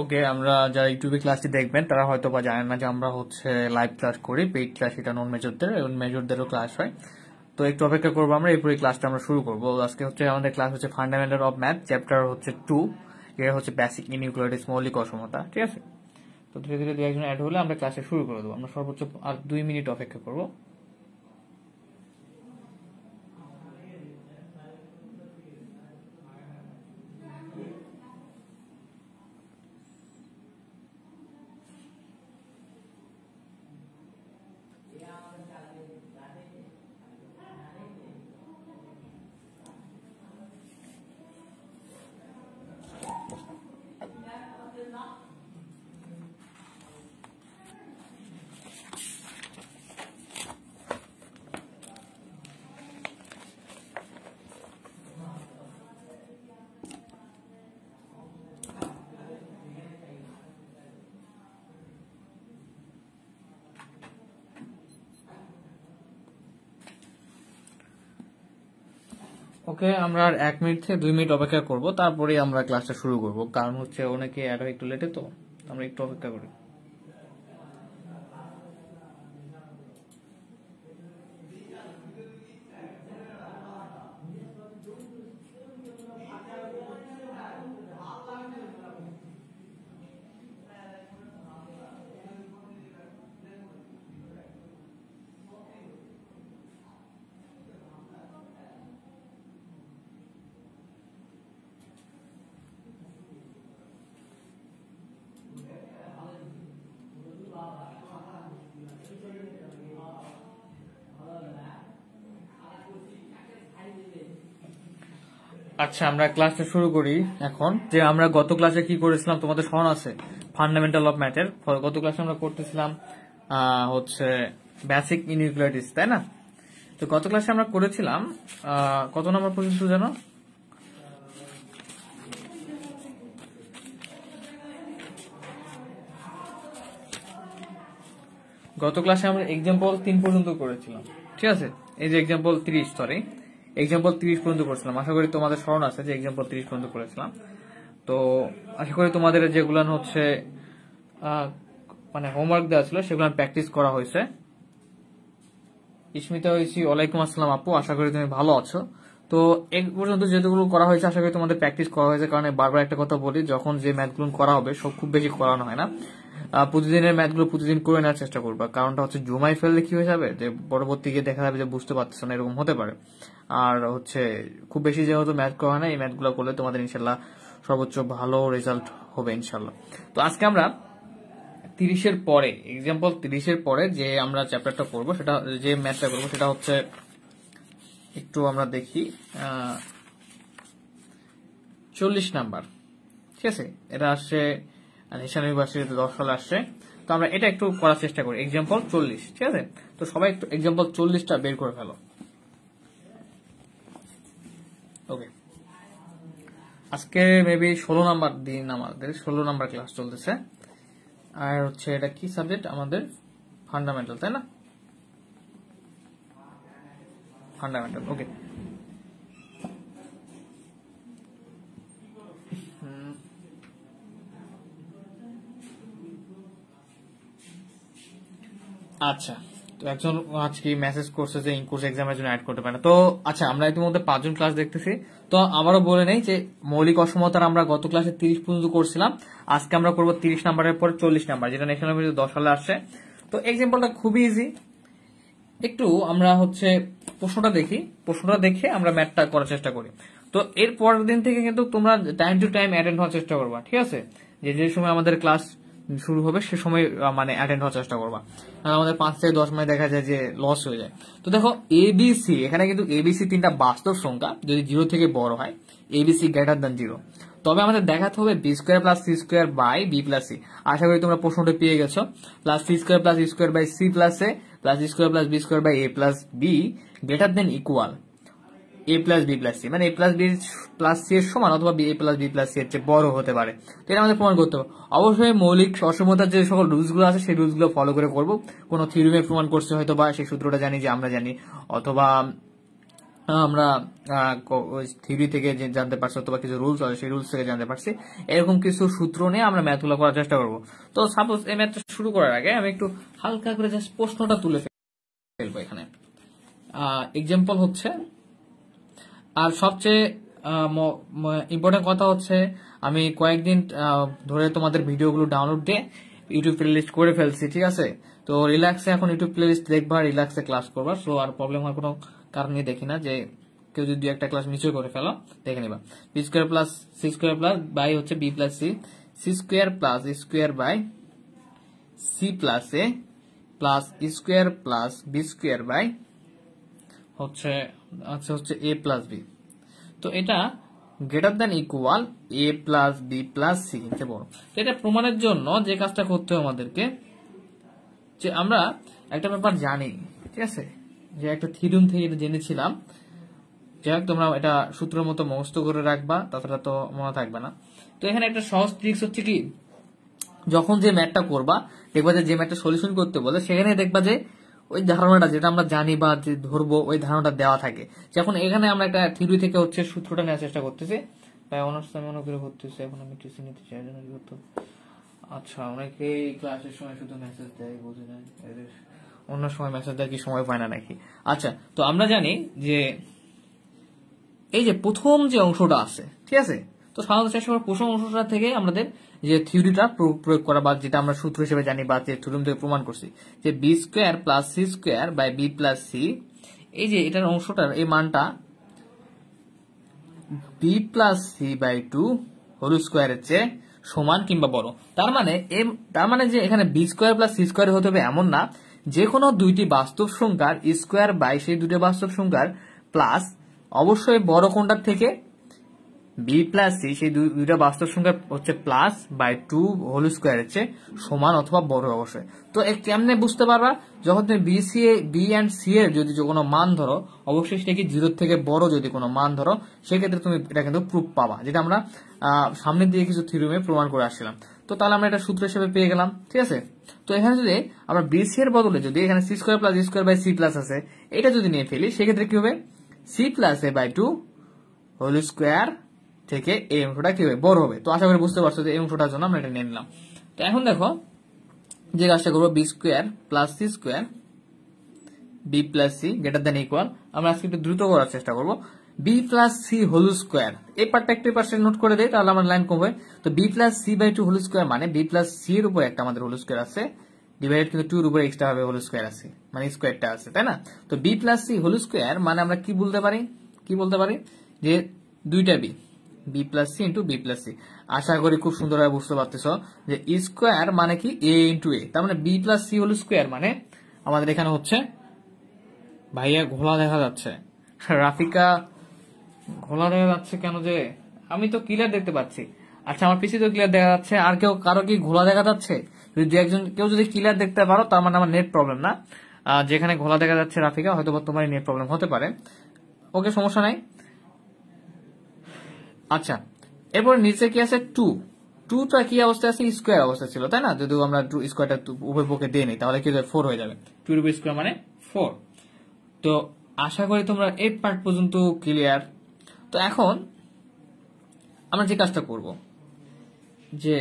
ওকে, আমরা যারা ইউটিউবে ক্লাসটি দেখবেন তারা হয়তো বা জানেন না যে আমরা হচ্ছে লাইভ ক্লাস করি, পেইড ক্লাস, এটা নন মেজরদের, মেজরদেরও ক্লাস হয়। তো একটু অপেক্ষা করবো, আমরা এরপরে ক্লাসটা আমরা শুরু করবো। আজকে হচ্ছে আমাদের ক্লাস হচ্ছে ফান্ডামেন্টাল অফ ম্যাথ, চ্যাপ্টার হচ্ছে 2, এটা হচ্ছে বেসিক ইনইকুয়ালিটিস, মৌলিক অসমতা। ঠিক আছে, তো ধীরে ধীরে 2-1 জন অ্যাড হলে আমরা ক্লাসে শুরু করে দেবো। আমরা সর্বোচ্চ আর 2 মিনিট অপেক্ষা করবো। ওকে, আমরা আর 1 মিনিট থেকে 2 মিনিট অপেক্ষা করব, তারপরে আমরা ক্লাসটা শুরু করব। কারণ হচ্ছে অনেকে অ্যাড হয় একটু লেটে, তো আমরা একটু অপেক্ষা করি। আচ্ছা, আমরা ক্লাসটা শুরু করি এখন। যে আমরা গত ক্লাসে কি করেছিলাম তোমাদের স্মরণ আছে? ফান্ডামেন্টাল অফ ম্যাথের গত ক্লাসে আমরা করতেছিলাম হচ্ছে বেসিক ইনইকুয়ালিটিস, তাই না? তো গত ক্লাসে আমরা করেছিলাম কত নম্বর পর্যন্ত জানো? গত ক্লাসে আমরা এক্সাম্পল 3 পর্যন্ত করেছিলাম। ঠিক আছে, এই যে এক্সাম্পল 30, সরি, এক্সাম্পল 30 পর্যন্ত করেছিলাম। আশা করি তোমাদের স্মরণ আছে যে এক্সাম্পল 30 পর্যন্ত করেছিলাম। তো আশা করি তোমাদের যেগুলো হচ্ছে মানে হোমওয়ার্ক দেওয়া ছিল সেগুলো প্র্যাকটিস করা হয়েছে। ইসমিতা হয়েছি, ওয়ালাইকুম আসসালাম আপু, আশা করি তুমি ভালো আছো। তো এই পর্যন্ত যেগুলো করা হয়েছে আশা করি তোমাদের প্র্যাকটিস করা হয়েছে। কারণ বারবার একটা কথা বলি, যখন যে ম্যাথগুলো করা হবে সব খুব বেশি করানো হয় না। প্রতিদিনের ম্যাথগুলো প্রতিদিন করে নেওয়ার চেষ্টা করবা। কারণটা হচ্ছে জমাই ফেললে কি হয়ে যাবে যে পরবর্তী গিয়ে দেখা যাবে যে বুঝতে পারতেছ না, এরকম হতে পারে। আর হচ্ছে খুব বেশি যেহেতু ম্যাথ করা হয় না, এই ম্যাথগুলো করলে তোমাদের ইনশাল্লাহ সর্বোচ্চ ভালো রেজাল্ট হবে ইনশাল্লাহ। তো আজকে আমরা 30-এর পরে, এক্সাম্পল 30-এর পরে যে আমরা চ্যাপ্টারটা করবো, সেটা যে ম্যাথটা করবো সেটা হচ্ছে, একটু আমরা দেখি, 40 নাম্বার। ঠিক আছে, এটা আসছে নেশনাল ইউনিভার্সিটিতে 10 সালে আসছে। তো আমরা এটা একটু করার চেষ্টা করি, এক্সাম্পল 40। ঠিক আছে, তো সবাই একটু এক্সাম্পল 40টা বের করে ফেলো। ওকে, আজকে মেবি 16 নাম্বার দিন, আমাদের 16 নাম্বার ক্লাস চলতেছে। আর হচ্ছে এটা কি সাবজেক্ট আমাদের? ফান্ডামেন্টাল, তাই না? ফান্ডামেন্টাল। ওকে, আচ্ছা। তো একজন আজকে মেসেজ করছে যে ইনকোর্স এক্সামের জন্য অ্যাড করতে পারে না। তো আচ্ছা, আমরা ইতিমধ্যে 5 জন ক্লাস দেখতেছি। তো আবারও বলে নেই যে মৌলিক অসমতার আমরা গত ক্লাসে 30 পর্যন্ত করছিলাম। আজকে আমরা করবো 30 নাম্বারের পর 40 নাম্বার, যেটা ন্যাশনাল ইউনিভার্সিটি 10 সালে আসছে। তো এক্সাম্পলটা খুবই ইজি। একটু আমরা হচ্ছে প্রশ্নটা দেখি, প্রশ্নটা দেখে আমরা ম্যাথটা করার চেষ্টা করি। তো এর পরের দিন থেকে কিন্তু তোমরা টাইম টু টাইম অ্যাটেন্ড হওয়ার চেষ্টা করবা। ঠিক আছে, যে যে সময় আমাদের ক্লাস শুরু হবে সে সময় মানে অ্যাটেন্ড হওয়ার চেষ্টা করবা। আমাদের 5 থেকে 10 মিনিট দেখা যায় যে লস হয়ে যায়। তো দেখো এবিসি, এখানে কিন্তু এবিসি 3টা বাস্তব সংখ্যা, যদি 0 থেকে বড় হয়, এবিসি গ্রেটার দ্যান 0, তবে আমাদের দেখাতে হবে B square plus C square by B plus C. আশা করি তোমরা প্রশ্নটা পেয়ে গেছো। Plus C square plus E square by C plus A plus E square plus B square by A plus B greater than equal A plus B plus C, মানে A plus B plus C এর সমান অথবা A plus B plus C এর চেয়ে বড় হতে পারে। তো এটা আমাদের প্রমাণ করতে হবে। অবশ্যই মৌলিক অসমতার যে সকল রুলস গুলো আছে সেই রুলস গুলো ফলো করে করবো। কোনো থিওরিমে প্রমাণ করছে হয়তো বা সেই সূত্রটা জানি যে আমরা জানি, অথবা আমরা থিওরি থেকে যে জানতে পারছি অথবা কিছু রুলস আছে সেই রুলস থেকে জানতে পারছি, এরকম কিছু সূত্র নিয়ে আমরা ম্যাথগুলো করার চেষ্টা করবো। তো সাপোজ এই ম্যাথটা শুরু করার আগে আমি একটু হালকা করে জাস্ট প্রশ্নটা তুলে ফেলবো এখানে। এক্সাম্পল হচ্ছে, আর সবচেয়ে ইম্পর্টেন্ট কথা হচ্ছে আমি কয়েকদিন ধরে তোমাদের ভিডিওগুলো ডাউনলোড দিয়ে ইউটিউব প্লেলিস্ট করে ফেলছি, ঠিক আছে? তো রিল্যাক্সে এখন ইউটিউব প্লেলিস্ট দেখবা, রিল্যাক্সে ক্লাস করবা, সো আর প্রবলেম হওয়ার কোনো কারণে দেখি না যে কেউ যদি একটা ক্লাস মিসও করে ফেলো, দেখে নিবা। B square plus C square plus by হচ্ছে B plus C, C square plus square by C plus A plus square plus B square by হচ্ছে এ প্লাস বি। তো এটা greater than equal A plus B plus C কে বড়। তো এটা প্রমাণের জন্য যে কাজটা করতে হবে আমাদেরকে, যে আমরা একটা ব্যাপার জানি, ঠিক আছে, যে একটা থিওরিম থেকে এটা জেনেছিলাম, যাই হোক তোমরা এটা সূত্রের মতো মুখস্থ করে রাখবা, তাছাড়া তো মনে থাকবে না। তো এখানে একটা সহজ ট্রিক্স হচ্ছে কি, যখন যে ম্যাথটা করবা দেখবা যে ম্যাথটা সলিউশন করতে বলে সেখানে দেখবা যে ওই ধারণাটা যেটা আমরা জানি বা যে ধরবো ওই ধারণাটা দেওয়া থাকে। যখন এখানে আমরা একটা থিওরি থেকে হচ্ছে সূত্রটা নেওয়ার চেষ্টা করতেছি, তাই অনার্স আমি মনে করে করতেছি, এখন আমি টিউশন নিতে চাই না। আচ্ছা, অনেকেই ক্লাসের সময় শুধু মেসেজ দেয়, বুঝে না অন্য সময় মেসেজ দেয় কি সময় পায় না নাকি? আচ্ছা, তো আমরা জানি যে এই যে প্রথম যে অংশটা আছে, ঠিক আছে, তো সাধারণত চেষ্টা করার প্রথম অংশটা থেকে আমাদের যে থিওরিটা প্রয়োগ করা, বা যেটা আমরা সূত্র হিসেবে জানি বা যে থিওরিম থেকে প্রমাণ করছি, যে B square plus C square by B plus C, এই যে এটার অংশটার এই মানটা B plus C by two whole স্কোয়ারের চেয়ে সমান কিংবা বড়। তার মানে যে এখানে B square plus C square হতে হবে এমন না, যে কোনো দুইটি বাস্তব সংখ্যার স্কোয়ার বাই সেই দুটি বাস্তব সংখ্যার প্লাস অবশ্যই বড় কোনটার থেকে বি প্লাস সি, সেই দুইটা বাস্তব সংখ্যা হচ্ছে প্লাস বাই টু হোল স্কোয়ারের চেয়ে সমান অথবা বড় অবশ্যই। তো কেমনে বুঝতে পারবা, যখন তুমি বি অ্যান্ড সি এর যদি কোনো মান ধরো, অবশ্যই সেটা কি জিরোর থেকে বড় যদি কোনো মান ধরো, সেক্ষেত্রে তুমি এটা কিন্তু প্রুফ পাবা, যেটা আমরা সামনের দিকে কিছু থিওরিমে প্রমাণ করে আসছিলাম। তো তাহলে আমরা এটা সূত্র হিসেবে পেয়ে গেলাম, ঠিক আছে। তো এখানে যদি আমরা বি সি এর বদলে যদি এখানে C square plus square by C plus আছে, এটা যদি নিয়ে ফেলি, সেক্ষেত্রে কি হবে, C plus A by two whole square থেকে এই অংশটা কি হবে, বড় হবে। তো আশা করি বুঝতে পারছো যে এই অংশটার জন্য আমরা এটা নিয়ে নিলাম। তো এখন দেখো যে কাজটা করবো, B square plus C square B plus C greater than equal, আমরা আজকে একটু দ্রুত করার চেষ্টা করবো, B plus C whole square. এই পার্টটা একটু পার্সেন্ট নোট করে দেয়, তাহলে আমার লাইন কমবে। তো B plus C by two whole square মানে বি প্লাস সি এর উপর একটা আমাদের হোল স্কোয়ার আছে, ডিভাইডেড কিন্তু টু এর উপর এক্সট্রা হবে হোল স্কোয়ার আছে, মানে স্কোয়ারটা আছে, তাই না? তো B plus C whole square মানে আমরা কি বলতে পারি, যে দুইটা B plus C into B plus C. আশা করি খুব সুন্দরভাবে বুঝতে পারতেছ যে স্কোয়ার মানে কি এ ইন্টু এ, তার মানে B plus C whole square মানে আমাদের এখানে হচ্ছে, ভাইয়া ঘোলা দেখা যাচ্ছে, রাফিকা ঘোলা দেখা যাচ্ছে কেন, যে আমি তো ক্লিয়ার দেখতে পাচ্ছি। আচ্ছা, আমার পিসি তো ক্লিয়ার দেখা যাচ্ছে, আর কারো কি ঘোলা দেখা যাচ্ছে? কেউ যদি ক্লিয়ার দেখতে পারো তার মানে আমার নেট প্রবলেম না, যেখানে ঘোলা দেখা যাচ্ছে রাফিকা, হয়তো তোমার নেট প্রবলেম হতে পারে। ওকে, সমস্যা নাই। আচ্ছা, এরপর নিচে কি আছে, টুটা কি অবস্থায় আছে, স্কোয়ার অবস্থা ছিল, তাই না? যদি আমরা স্কোয়ারটা উভয় পক্ষে দিয়ে নিই তাহলে কি হবে, 4 হয়ে যাবে, 2 এর উপর স্কোয়ার মানে 4। তো আশা করি তোমরা এই পার্ট পর্যন্ত ক্লিয়ার। তো এখন আমরা যে কাজটা করব, যে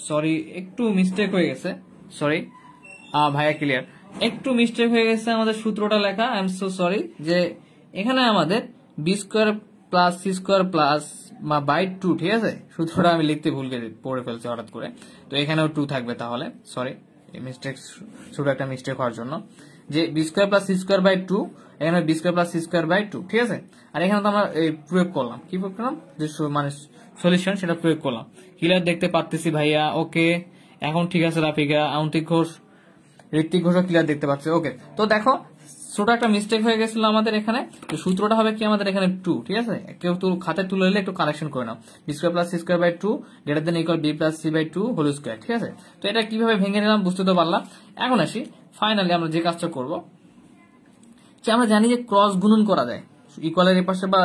সরি একটু মিস্টেক হয়ে গেছে, সরি ভাইয়া ক্লিয়ার, একটু মিস্টেক হয়ে গেছে আমাদের সূত্রটা লেখা, আই এম সো সরি। যে এখানে আমাদের B square plus C square plus by two, ঠিক আছে, সূত্রটা আমি লিখতে ভুল পড়ে ফেলছি হঠাৎ করে, তো এখানেও 2 থাকবে, তাহলে সরি মিস্টেক, ছোট একটা মিস্টেক হওয়ার জন্য। যে B square plus C square by two, এখানে B square plus C square by two, ঠিক আছে। আর এখানে তো আমরা প্রয়োগ করলাম, কি প্রয়োগ করলাম, যে মানে সলিউশন সেটা প্রয়োগ করলাম। ক্লিয়ার দেখতে পারতেছি ভাইয়া, ওকে এখন ঠিক আছে। রাফিকা, আউন্তিক ঘোষ, ঋত্বিক ঘোষ ক্লিয়ার দেখতে পাচ্ছে, ওকে। তো দেখো ছোট একটা মিস্টেক হয়ে গেছিল আমাদের এখানে, সূত্রটা হবে কি আমাদের এখানে 2, ঠিক আছে। কেউ খাতায় তুলে নিলে একটু কারেকশন করে নাও, B square plus C square by two greater than equal B plus C by two whole square, ঠিক আছে। তো এটা কিভাবে ভেঙে নিলাম বুঝতে তো পারলাম। এখন আসি ফাইনালি আমরা যে কাজটা করব, যে আমরা জানি যে ক্রস গুণন করা যায়, ইকুয়ালের এই পাশে বা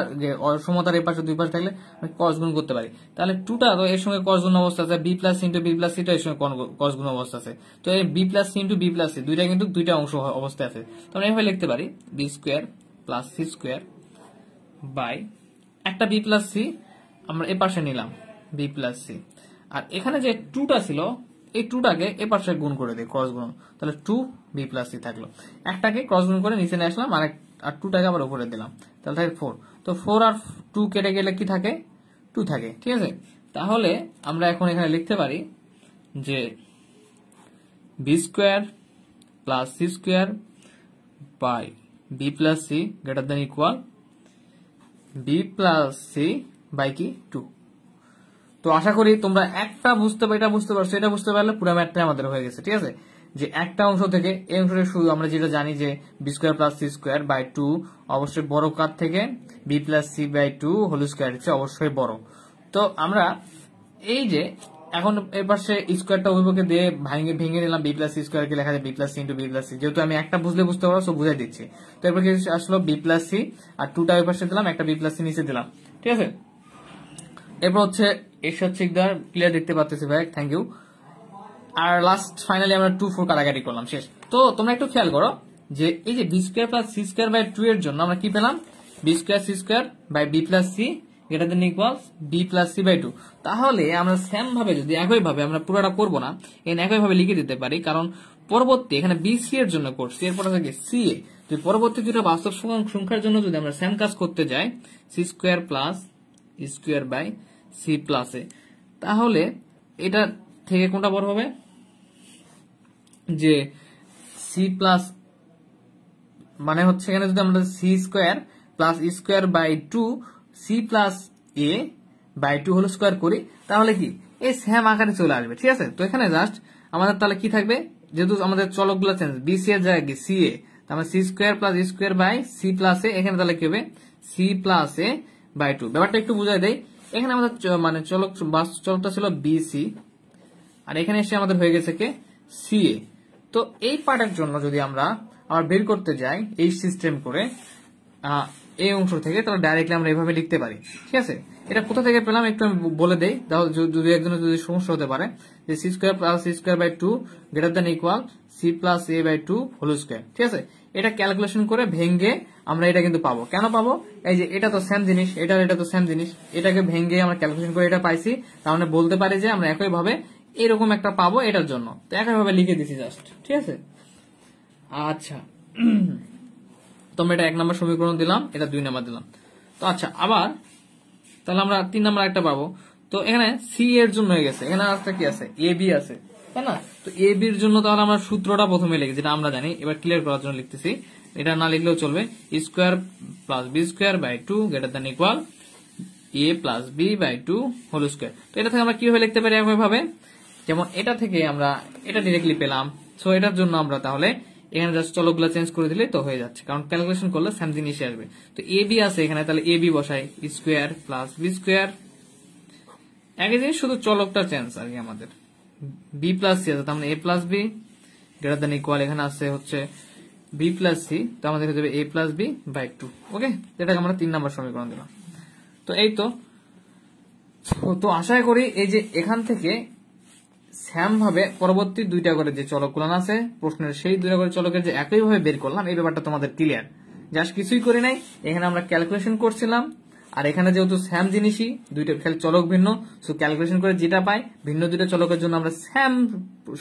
অসমতার এই পাশে দুই পাশে থাকলে আমি কস গুণ করতে পারি। তাহলে টুটা তো এর সঙ্গে কস গুণ অবস্থা আছে, B plus into B plus সিটা এর সঙ্গে কস গুণ অবস্থা আছে। তো এই B plus C into B plus C দুইটা কিন্তু দুইটা অংশ অবস্থায় আছে। তো আমরা এইভাবে লিখতে পারি B square plus C square by একটা বি প্লাস সি আমরা এ পাশে নিলাম বি প্লাস সি, আর এখানে যে টুটা ছিল এই টুটাকে এ পাশে গুণ করে দিই ক্রস গুণ, তাহলে টু বি প্লাস সি থাকলো। একটাকে ক্রস গুণ করে নিচে নিয়ে আসলাম, আর টুটাকে আবার উপরে দিলাম, তাহলে থাকে 4। তো 4 আর 2 কেটে গেলে কি থাকে 2 থাকে, ঠিক আছে। তাহলে আমরা এখন এখানে লিখতে পারি যে B square plus C square by B plus C greater than equal B plus C by কি 2। তো আশা করি তোমরা একটা এটা বুঝতে পারছো, এটা বুঝতে পারলে পুরো ম্যাথটাই আমাদের হয়ে গেছে, ঠিক আছে। যে একটা অংশ থেকে এই অংশটা শুধু আমরা যেটা জানি যে B square plus C square by 2 অবশ্যই বড় কার থেকে B plus C by 2 whole square হচ্ছে অবশ্যই বড়। তো আমরা এই যে এখন এর পাশে স্কোয়ারটা অভিভাবকে দিয়ে ভেঙে নিলাম, বি প্লাস সি স্কোয়ারকে লেখা যায় B plus C into B plus C, যেহেতু আমি একটা বুঝলে বুঝতে পারবো সো বুঝাই দিচ্ছি। তো এরপর আসলো বি প্লাস সি আর টুটা ওই পাশে দিলাম, একটা বি প্লাস সি নিচে দিলাম, ঠিক আছে। এরপর হচ্ছে এরশাদ শিকদার ক্লিয়ার দেখতে পাচ্ছি ভাই, থ্যাংক ইউ। আর লাস্ট ফাইনালি আমরা 2 4 কাটাকাটি করলাম, শেষ। তো তোমরা একটু খেয়াল করো যে এই যে B square plus C square by 2 এর জন্য আমরা কি পেলাম, B square C square by B plus C greater than equal B plus C by 2। তাহলে আমরা সেম ভাবে যদি একইভাবে আমরা পুরোটা করবো না, এখানে একইভাবে লিখে দিতে পারি, কারণ পরবর্তী এখানে বি সি এর জন্য করছি, এরপর থেকে সি এ, যদি পরবর্তী দুটো বাস্তব সংখ্যার জন্য যদি আমরা সেম কাজ করতে যাই C square plus square by C plus A, তাহলে এটা থেকে কোনটা বড় হবে, যে সি প্লাস মানে হচ্ছে এখানে যদি আমরা C square plus square by 2 C plus A by 2 whole square করি, তাহলে কি এই সেম আকারে চলে আসবে, ঠিক আছে। তো এখানে জাস্ট আমাদের তাহলে কি থাকবে, যেহেতু আমাদের চলকগুলো চেঞ্জ, বি সি এর জায়গায় কি সি এ, তাহলে C square plus square by C plus A, এখানে তাহলে কি হবে সি প্লাস এ বাই 2। ব্যাপারটা একটু বুঝাই দেয়, এখানে আমাদের মানে চলকটা ছিল বি সি আর এখানে এসে আমাদের হয়ে গেছে কে সি এ। তো এই পার্টের জন্য যদি আমরা আবার বের করতে যাই এই সিস্টেম করে এই অংশ থেকে, তাহলে ডাইরেক্টলি আমরা এভাবে লিখতে পারি, ঠিক আছে। এটা কোথা থেকে পেলাম একটু আমি বলে দেই, তাহলে যদি একজনের যদি সমস্যা হতে পারে, যে C square plus C square by 2 greater than equal C plus A by 2 whole square, ঠিক আছে। এটা ক্যালকুলেশন করে ভেঙে আমরা এটা কিন্তু পাবো, কেন পাবো, এই যে এটা তো সেম জিনিস, এটা তো সেম জিনিস, এটাকে ভেঙে আমরা ক্যালকুলেশন করে এটা পাইছি, তার মানে বলতে পারি যে আমরা একইভাবে এরকম একটা পাবো এটার জন্য। তো একইভাবে লিখে দিছি জাস্ট, ঠিক আছে। আচ্ছা তোমরা এটা 1 নম্বর সমীকরণ দিলাম, এটা 2 নম্বর দিলাম। তো আচ্ছা আবার তাহলে আমরা 3 নম্বর একটা পাবো। তো এখানে সি এর জন্য হয়ে গেছে, এখানে আরেকটা কি আছে এ বি আছে, তাই না। তো এ বির জন্য তাহলে আমরা সূত্রটা প্রথমে লিখি, যেটা আমরা জানি, এবার ক্লিয়ার করার জন্য লিখতেছি, এটা না লিখলেও চলবে, square plus B square by 2 greater than equal A plus B by 2 whole square. তো এটা থেকে আমরা কিভাবে লিখতে পারি একইভাবে, যেমন এটা থেকে আমরা এটা ডিরেক্টলি পেলাম, সো এটার জন্য আমরা তাহলে এখানে জাস্ট চলকগুলো চেঞ্জ করে দিলে তো হয়ে যাচ্ছে, কারণ ক্যালকুলেশন করলে সেম জিনিসই আসবে। তো এ বি আছে এখানে, তাহলে এ বি বসাই স্কোয়ার প্লাস বি স্কোয়ার, একই জিনিস শুধু চলকটা চেঞ্জ আর কি, আমাদের বি প্লাস সি আছে, তার মানে A plus B greater than equal এখানে আছে হচ্ছে বি প্লাস সি, তো আমাদের হয়ে যাবে এ প্লাস বি বাই 2। ওকে, এটাকে আমরা 3 নম্বর সমীকরণ দিলাম। তো এই তো আশা করি এই যে এখান থেকে সেম ভাবে পরবর্তী দুইটা করে যে চলকগুলো আছে প্রশ্নের, সেই দুইটা করে চলকের যে একইভাবে বের করলাম, এই ব্যাপারটা তোমাদের ক্লিয়ার। জাস্ট কিছুই করি নাই, এখানে আমরা ক্যালকুলেশন করছিলাম, আর এখানে যেহেতু সেম জিনিসই, দুইটা চলক ভিন্ন, সো ক্যালকুলেশন করে যেটা পাই ভিন্ন দুইটা চলকের জন্য আমরা সেম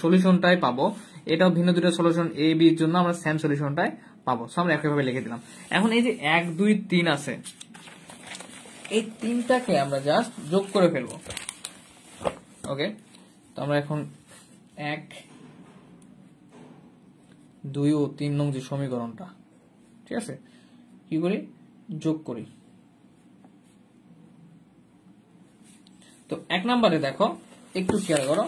সলিউশনটাই পাবো, এটাও ভিন্ন দুইটা সলিউশন এ বি এর জন্য আমরা সেম সলিউশনটাই পাবো। সো আমরা একইভাবে লিখে দিলাম। এখন এই যে 1 2 3 আছে, এই তিনটাকে আমরা জাস্ট যোগ করে ফেলবো। ওকে, তো আমরা এখন 1 2 ও 3 নং যে সমীকরণটা, ঠিক আছে, কি করি যোগ করি। তো 1 নম্বরে দেখো একটু খেয়াল করো,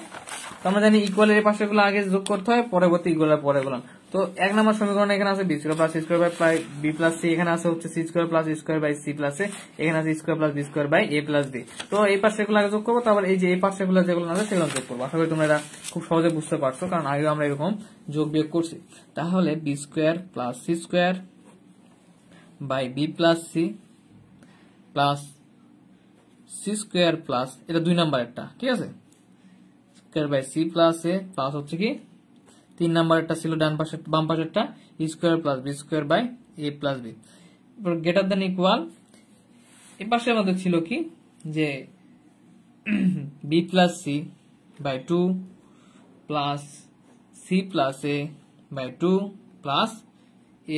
তো আমরা জানি ইকুয়ালের এই পাশেগুলো আগে যোগ করতে হয়, পরবর্তী ইকুয়ালের পরে গুলো। তো 1 নম্বর সমীকরণ এখানে আছে B square plus C square by B plus C, এখানে আছে হচ্ছে C square plus square by C plus A, এখানে আছে square plus B square by A plus B. তো এই পাশেগুলো আগে যোগ করবো, তারপর এই যে এই পাশেগুলো যেগুলো আছে সেগুলো যোগ করবো। আশা করি তোমরা এটা খুব সহজে বুঝতে পারছো, কারণ আগেও আমরা এরকম যোগ বিয়োগ করছি। তাহলে B square plus C square by B plus C plus C square plus এটা 2 নাম্বার একটা, ঠিক আছে, square by C plus A plus হচ্ছে কি 3 নাম্বার একটা ছিল ডান পাশে বাম পাশেরটা E square plus B square by A plus B greater than equal. এ পাশে আমাদের ছিল কি যে B plus C by 2 plus C plus A by 2 plus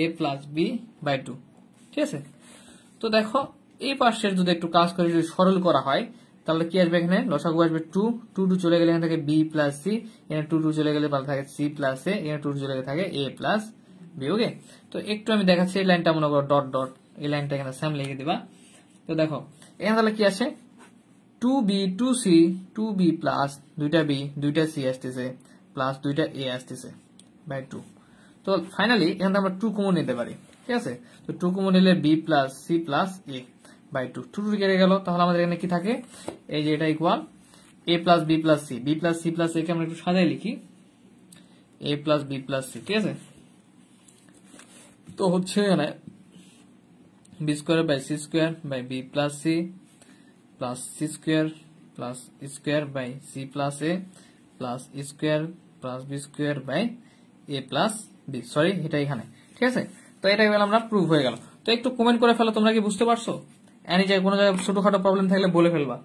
A plus B by 2, ঠিক আছে। তো দেখো এই পাশের যদি একটু কাজ করে যদি সরল করা হয় তাহলে কি আসবে, এখানে লসাগু আসবে 2 2 চলে গেলে এখানে থাকে বি প্লাস সি, এখানে 2 চলে গেলে পাল্টা থাকে সি প্লাস এ, এখানে 2 চলে গেলে থাকে এ প্লাস বি। ওকে, তো একটু আমি দেখাচ্ছি এই লাইনটা মনে করো ডট ডট, এই লাইনটা এখানে সেম লিখে দিবা। তো দেখো এখানে তাহলে কি আসে 2b 2c 2b প্লাস 2টা b 2টা c আসতেছে প্লাস 2টা a আসতেছে বাই 2। তো ফাইনালি এখানে আমরা 2 কমন নিতে পারি, ঠিক আছে। তো 2 কমন নিলে b plus c plus a by 2, 2 কেটে গেল। তাহলে আমাদের এখানে কি থাকে, এই যে এটা equal a plus b plus c, b plus c plus a কে আমরা একটু সাজাই লিখি a plus b plus c, ঠিক আছে। তো হচ্ছে এখানে B square by C square by B plus C plus C square plus square by C plus A plus square plus B square by A plus B, sorry এটা এখানে, ঠিক আছে। তো এটা গেল আমরা প্রুভ হয়ে গেল। তো একটু কমেন্ট করে ফেলো তোমরা কি বুঝতে পারছো, এনি জায়গায় কোনো জায়গায় ছোটখাটো প্রবলেম থাকলে বলে ফেলবা।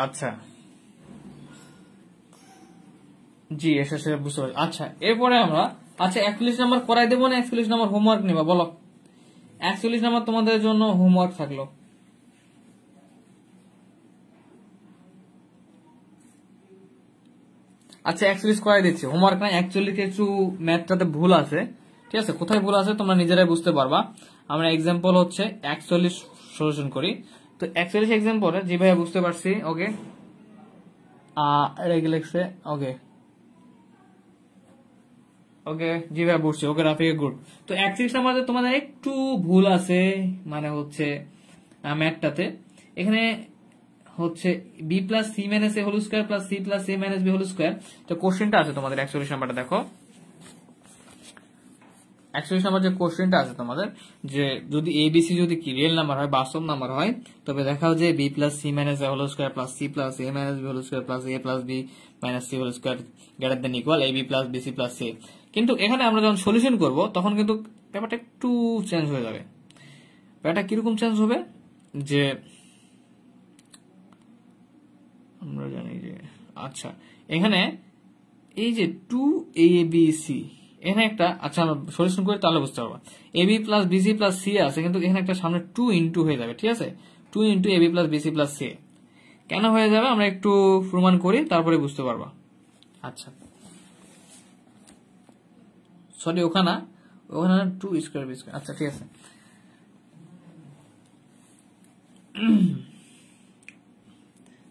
আচ্ছা জি এসে বুঝতে পারছি। আচ্ছা এরপরে আমরা 41 নাম্বার করাই দেবো না 41 নাম্বার হোমওয়ার্ক নেবা বলো? 41 নাম্বার তোমাদের জন্য হোমওয়ার্ক থাকলো। আচ্ছা 41 করাই দিচ্ছি, হোমওয়ার্ক না। অ্যাকচুয়ালি কিছু ম্যাথটাতে ভুল আছে, ঠিক আছে। কোথায় ভুল আছে তোমরা নিজেরাই বুঝতে পারবা। আমরা এক্সাম্পল হচ্ছে 41 সলিউশন করি। তো 41 এক্সাম্পলে যেভাবে বুঝতে পারছি, ওকে রেগুলেক্সে ওকে ওকে যেভাবে বুঝছি, ওকে রাফি গুড। তো 41 নাম্বারে তোমাদের একটু ভুল আছে, মানে হচ্ছে ম্যাথটাতে এখানে হচ্ছে B plus C minus A whole square plus C plus A minus B whole square. তো কোশ্চেনটা আছে তোমাদের 41 নাম্বারটা দেখো, 41 নাম্বার যে কোশ্চেনটা আছে তোমাদের, যে যদি এবিসি যদি কি রিয়েল নাম্বার হয়, বাস্তব নাম্বার হয়, তবে দেখাও যে B plus C minus A whole square plus C plus A minus B whole square plus A plus B minus C whole square greater than equal A B plus BC plus C. কিন্তু এখানে আমরা যখন solution করব তখন কিন্তু ব্যাপারটা একটু change হয়ে যাবে। ব্যাপারটা কিরকম চেঞ্জ হবে, যে আমরা জানি যে আচ্ছা এখানে এই যে 2abc এখানে একটা, আচ্ছা আমরা সলিউশন করি তাহলে বুঝতে পারবো। ab plus BC plus C আছে, কিন্তু এখানে একটা সামনে 2 ইন্টু হয়ে যাবে, ঠিক আছে। 2 into ab plus BC plus C কেন হয়ে যাবে আমরা একটু প্রমাণ করি তারপরে বুঝতে পারবা। আচ্ছা সরি ওখানে 2 স্কোয়ার বি স্কোয়ার, আচ্ছা ঠিক আছে।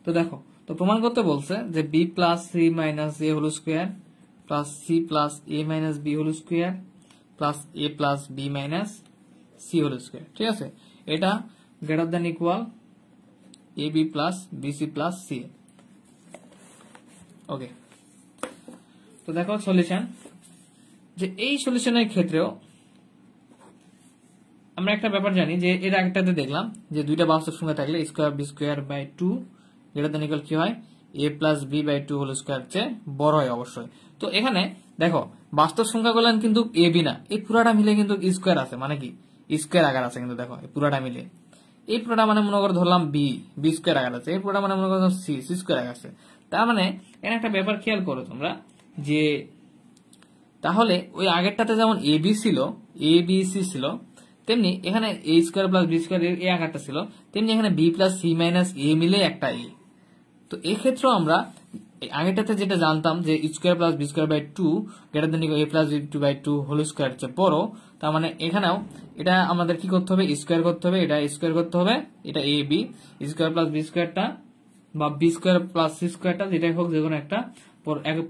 তো দেখো, তো প্রমাণ করতে বলছে যে B plus C minus A whole square plus C plus A minus B whole square plus A plus B minus C whole square, ঠিক আছে। এটা greater than equal A B plus BC plus C. Okay, তো দেখো solution, যে এই সলিউশনের ক্ষেত্রেও আমরা একটা ব্যাপার জানি, যে এর আগেটাতে দেখলাম যে দুইটা বাস্তব সংখ্যা থাকলে square B square by 2 greater than equal কি হয় A plus B by 2 whole square চেয়ে বড় হয় অবশ্যই। তো এখানে দেখো বাস্তব সংখ্যাগুলো কিন্তু এ বি না, এই পুরাটা মিলে কিন্তু স্কোয়ার আছে, মানে কি স্কোয়ার আকার আছে, কিন্তু দেখো এই পুরাটা মিলে, এই পুরাটা মানে মনে করে ধরলাম বি স্কোয়ার আকার আছে, এই পুরাটা মানে মনে করো সি স্কোয়ার আকার আছে। তার মানে এখানে একটা ব্যাপার খেয়াল করো তোমরা, যে তাহলে ওই আগেরটাতে যেমন এ বি ছিল, এ বি সি ছিল, তেমনি এখানে এ স্কোয়ার প্লাস বি স্কোয়ার এর আকারটা ছিল, তেমনি এখানে বি প্লাস সি মাইনাস এ মিলে একটা এ। তো এক্ষেত্রেও আমরা আগেরটাতে যেটা জানতাম যে square plus B square by two greater than equal A plus B two by two whole square হচ্ছে বড়, তার মানে এখানেও এটা আমাদের কি করতে হবে, স্কোয়ার করতে হবে, এটা স্কোয়ার করতে হবে, এটা A B square plus B স্কোয়ারটা বা বি স্কোয়ার প্লাস সি স্কোয়ারটা যেটাই হোক যে কোনো একটা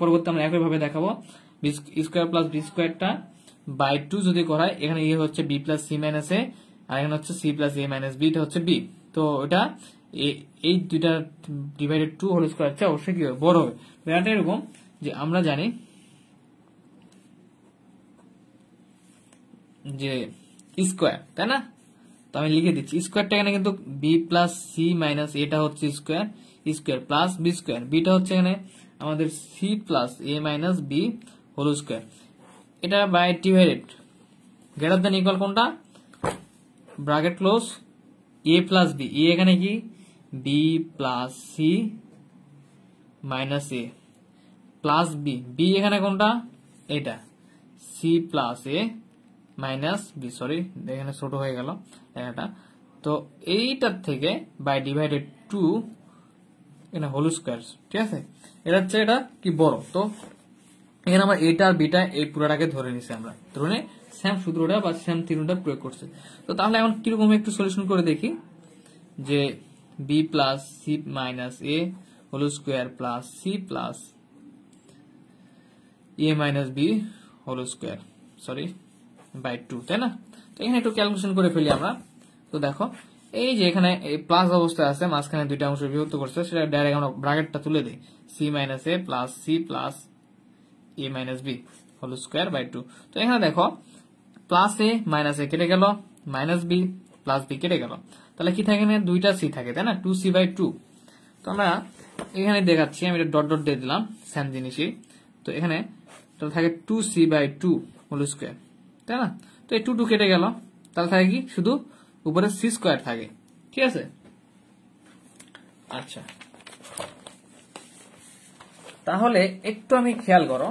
পরবর্তী আমরা একইভাবে দেখাবো। স্কোয়ার প্লাস বি স্কোয়ারটা বাই টু যদি করায় এখানে ইয়ে হচ্ছে B plus C minus A আর এখানে হচ্ছে C plus A minus B, এটা হচ্ছে বি। তো এটা এই দুইটা ডিভাইডেড টু হোল স্কোয়ার হচ্ছে অবশ্যই কি হবে, বড় হবে। ব্যাপারটা এরকম যে আমরা জানি যে স্কোয়ার, তাই না? তো আমি লিখে দিচ্ছি স্কোয়ারটা এখানে কিন্তু বি প্লাস সি মাইনাস এটা হচ্ছে square, square plus B square, বিটা হচ্ছে এখানে আমাদের C plus A minus B whole square, এটা by divided greater than equal কোনটা, bracket close A plus B, A এখানে কি B plus C minus A plus B, B এখানে কোনটা এটা C plus A minus B, sorry এখানে ছোট হয়ে গেল এটা। তো এইটার থেকে বাই ডিভাইডেড টু এখানে হোল স্কোয়ার, ঠিক আছে? এটা হচ্ছে এটা কি বড়। তো এখানে আমরা এটা আর বিটা এই পুরোটাকে ধরে নিছি, আমরা ধরে স্যাম সূত্রটা বা স্যাম থিওরেমটা প্রয়োগ করছে। তো তাহলে এখন কিরকম একটু সলিউশন করে দেখি যে B plus C minus A whole square plus C plus A minus B whole square, sorry by two, তাই না? তো এখানে একটু ক্যালকুলেশন করে ফেলি আমরা। তো দেখো এই যে এখানে প্লাস অবস্থায় আছে, মাঝখানে দুইটা অংশ বিভক্ত করছে, সেটা ডাইরেক্ট আমরা ব্র্যাকেটটা তুলে দিই, C minus A plus C plus A minus B whole square by two. তো এখানে দেখো প্লাস এ মাইনাস এ কেটে গেল, মাইনাস বি প্লাস বি কেটে গেল, তাহলে কি থাকে এখানে দুইটা সি থাকে, তাই না? Two C by two. তো আমরা এখানে দেখাচ্ছি, আমি এটা ডট ডট দিয়ে দিলাম সেম জিনিসই। তো এখানে থাকে two C by two whole square, তাই না? তো এই টু টু কেটে গেল, তাহলে থাকে কি শুধু উপরে সি স্কোয়ার থাকে, ঠিক আছে? আচ্ছা, তাহলে একটু আমি খেয়াল করো,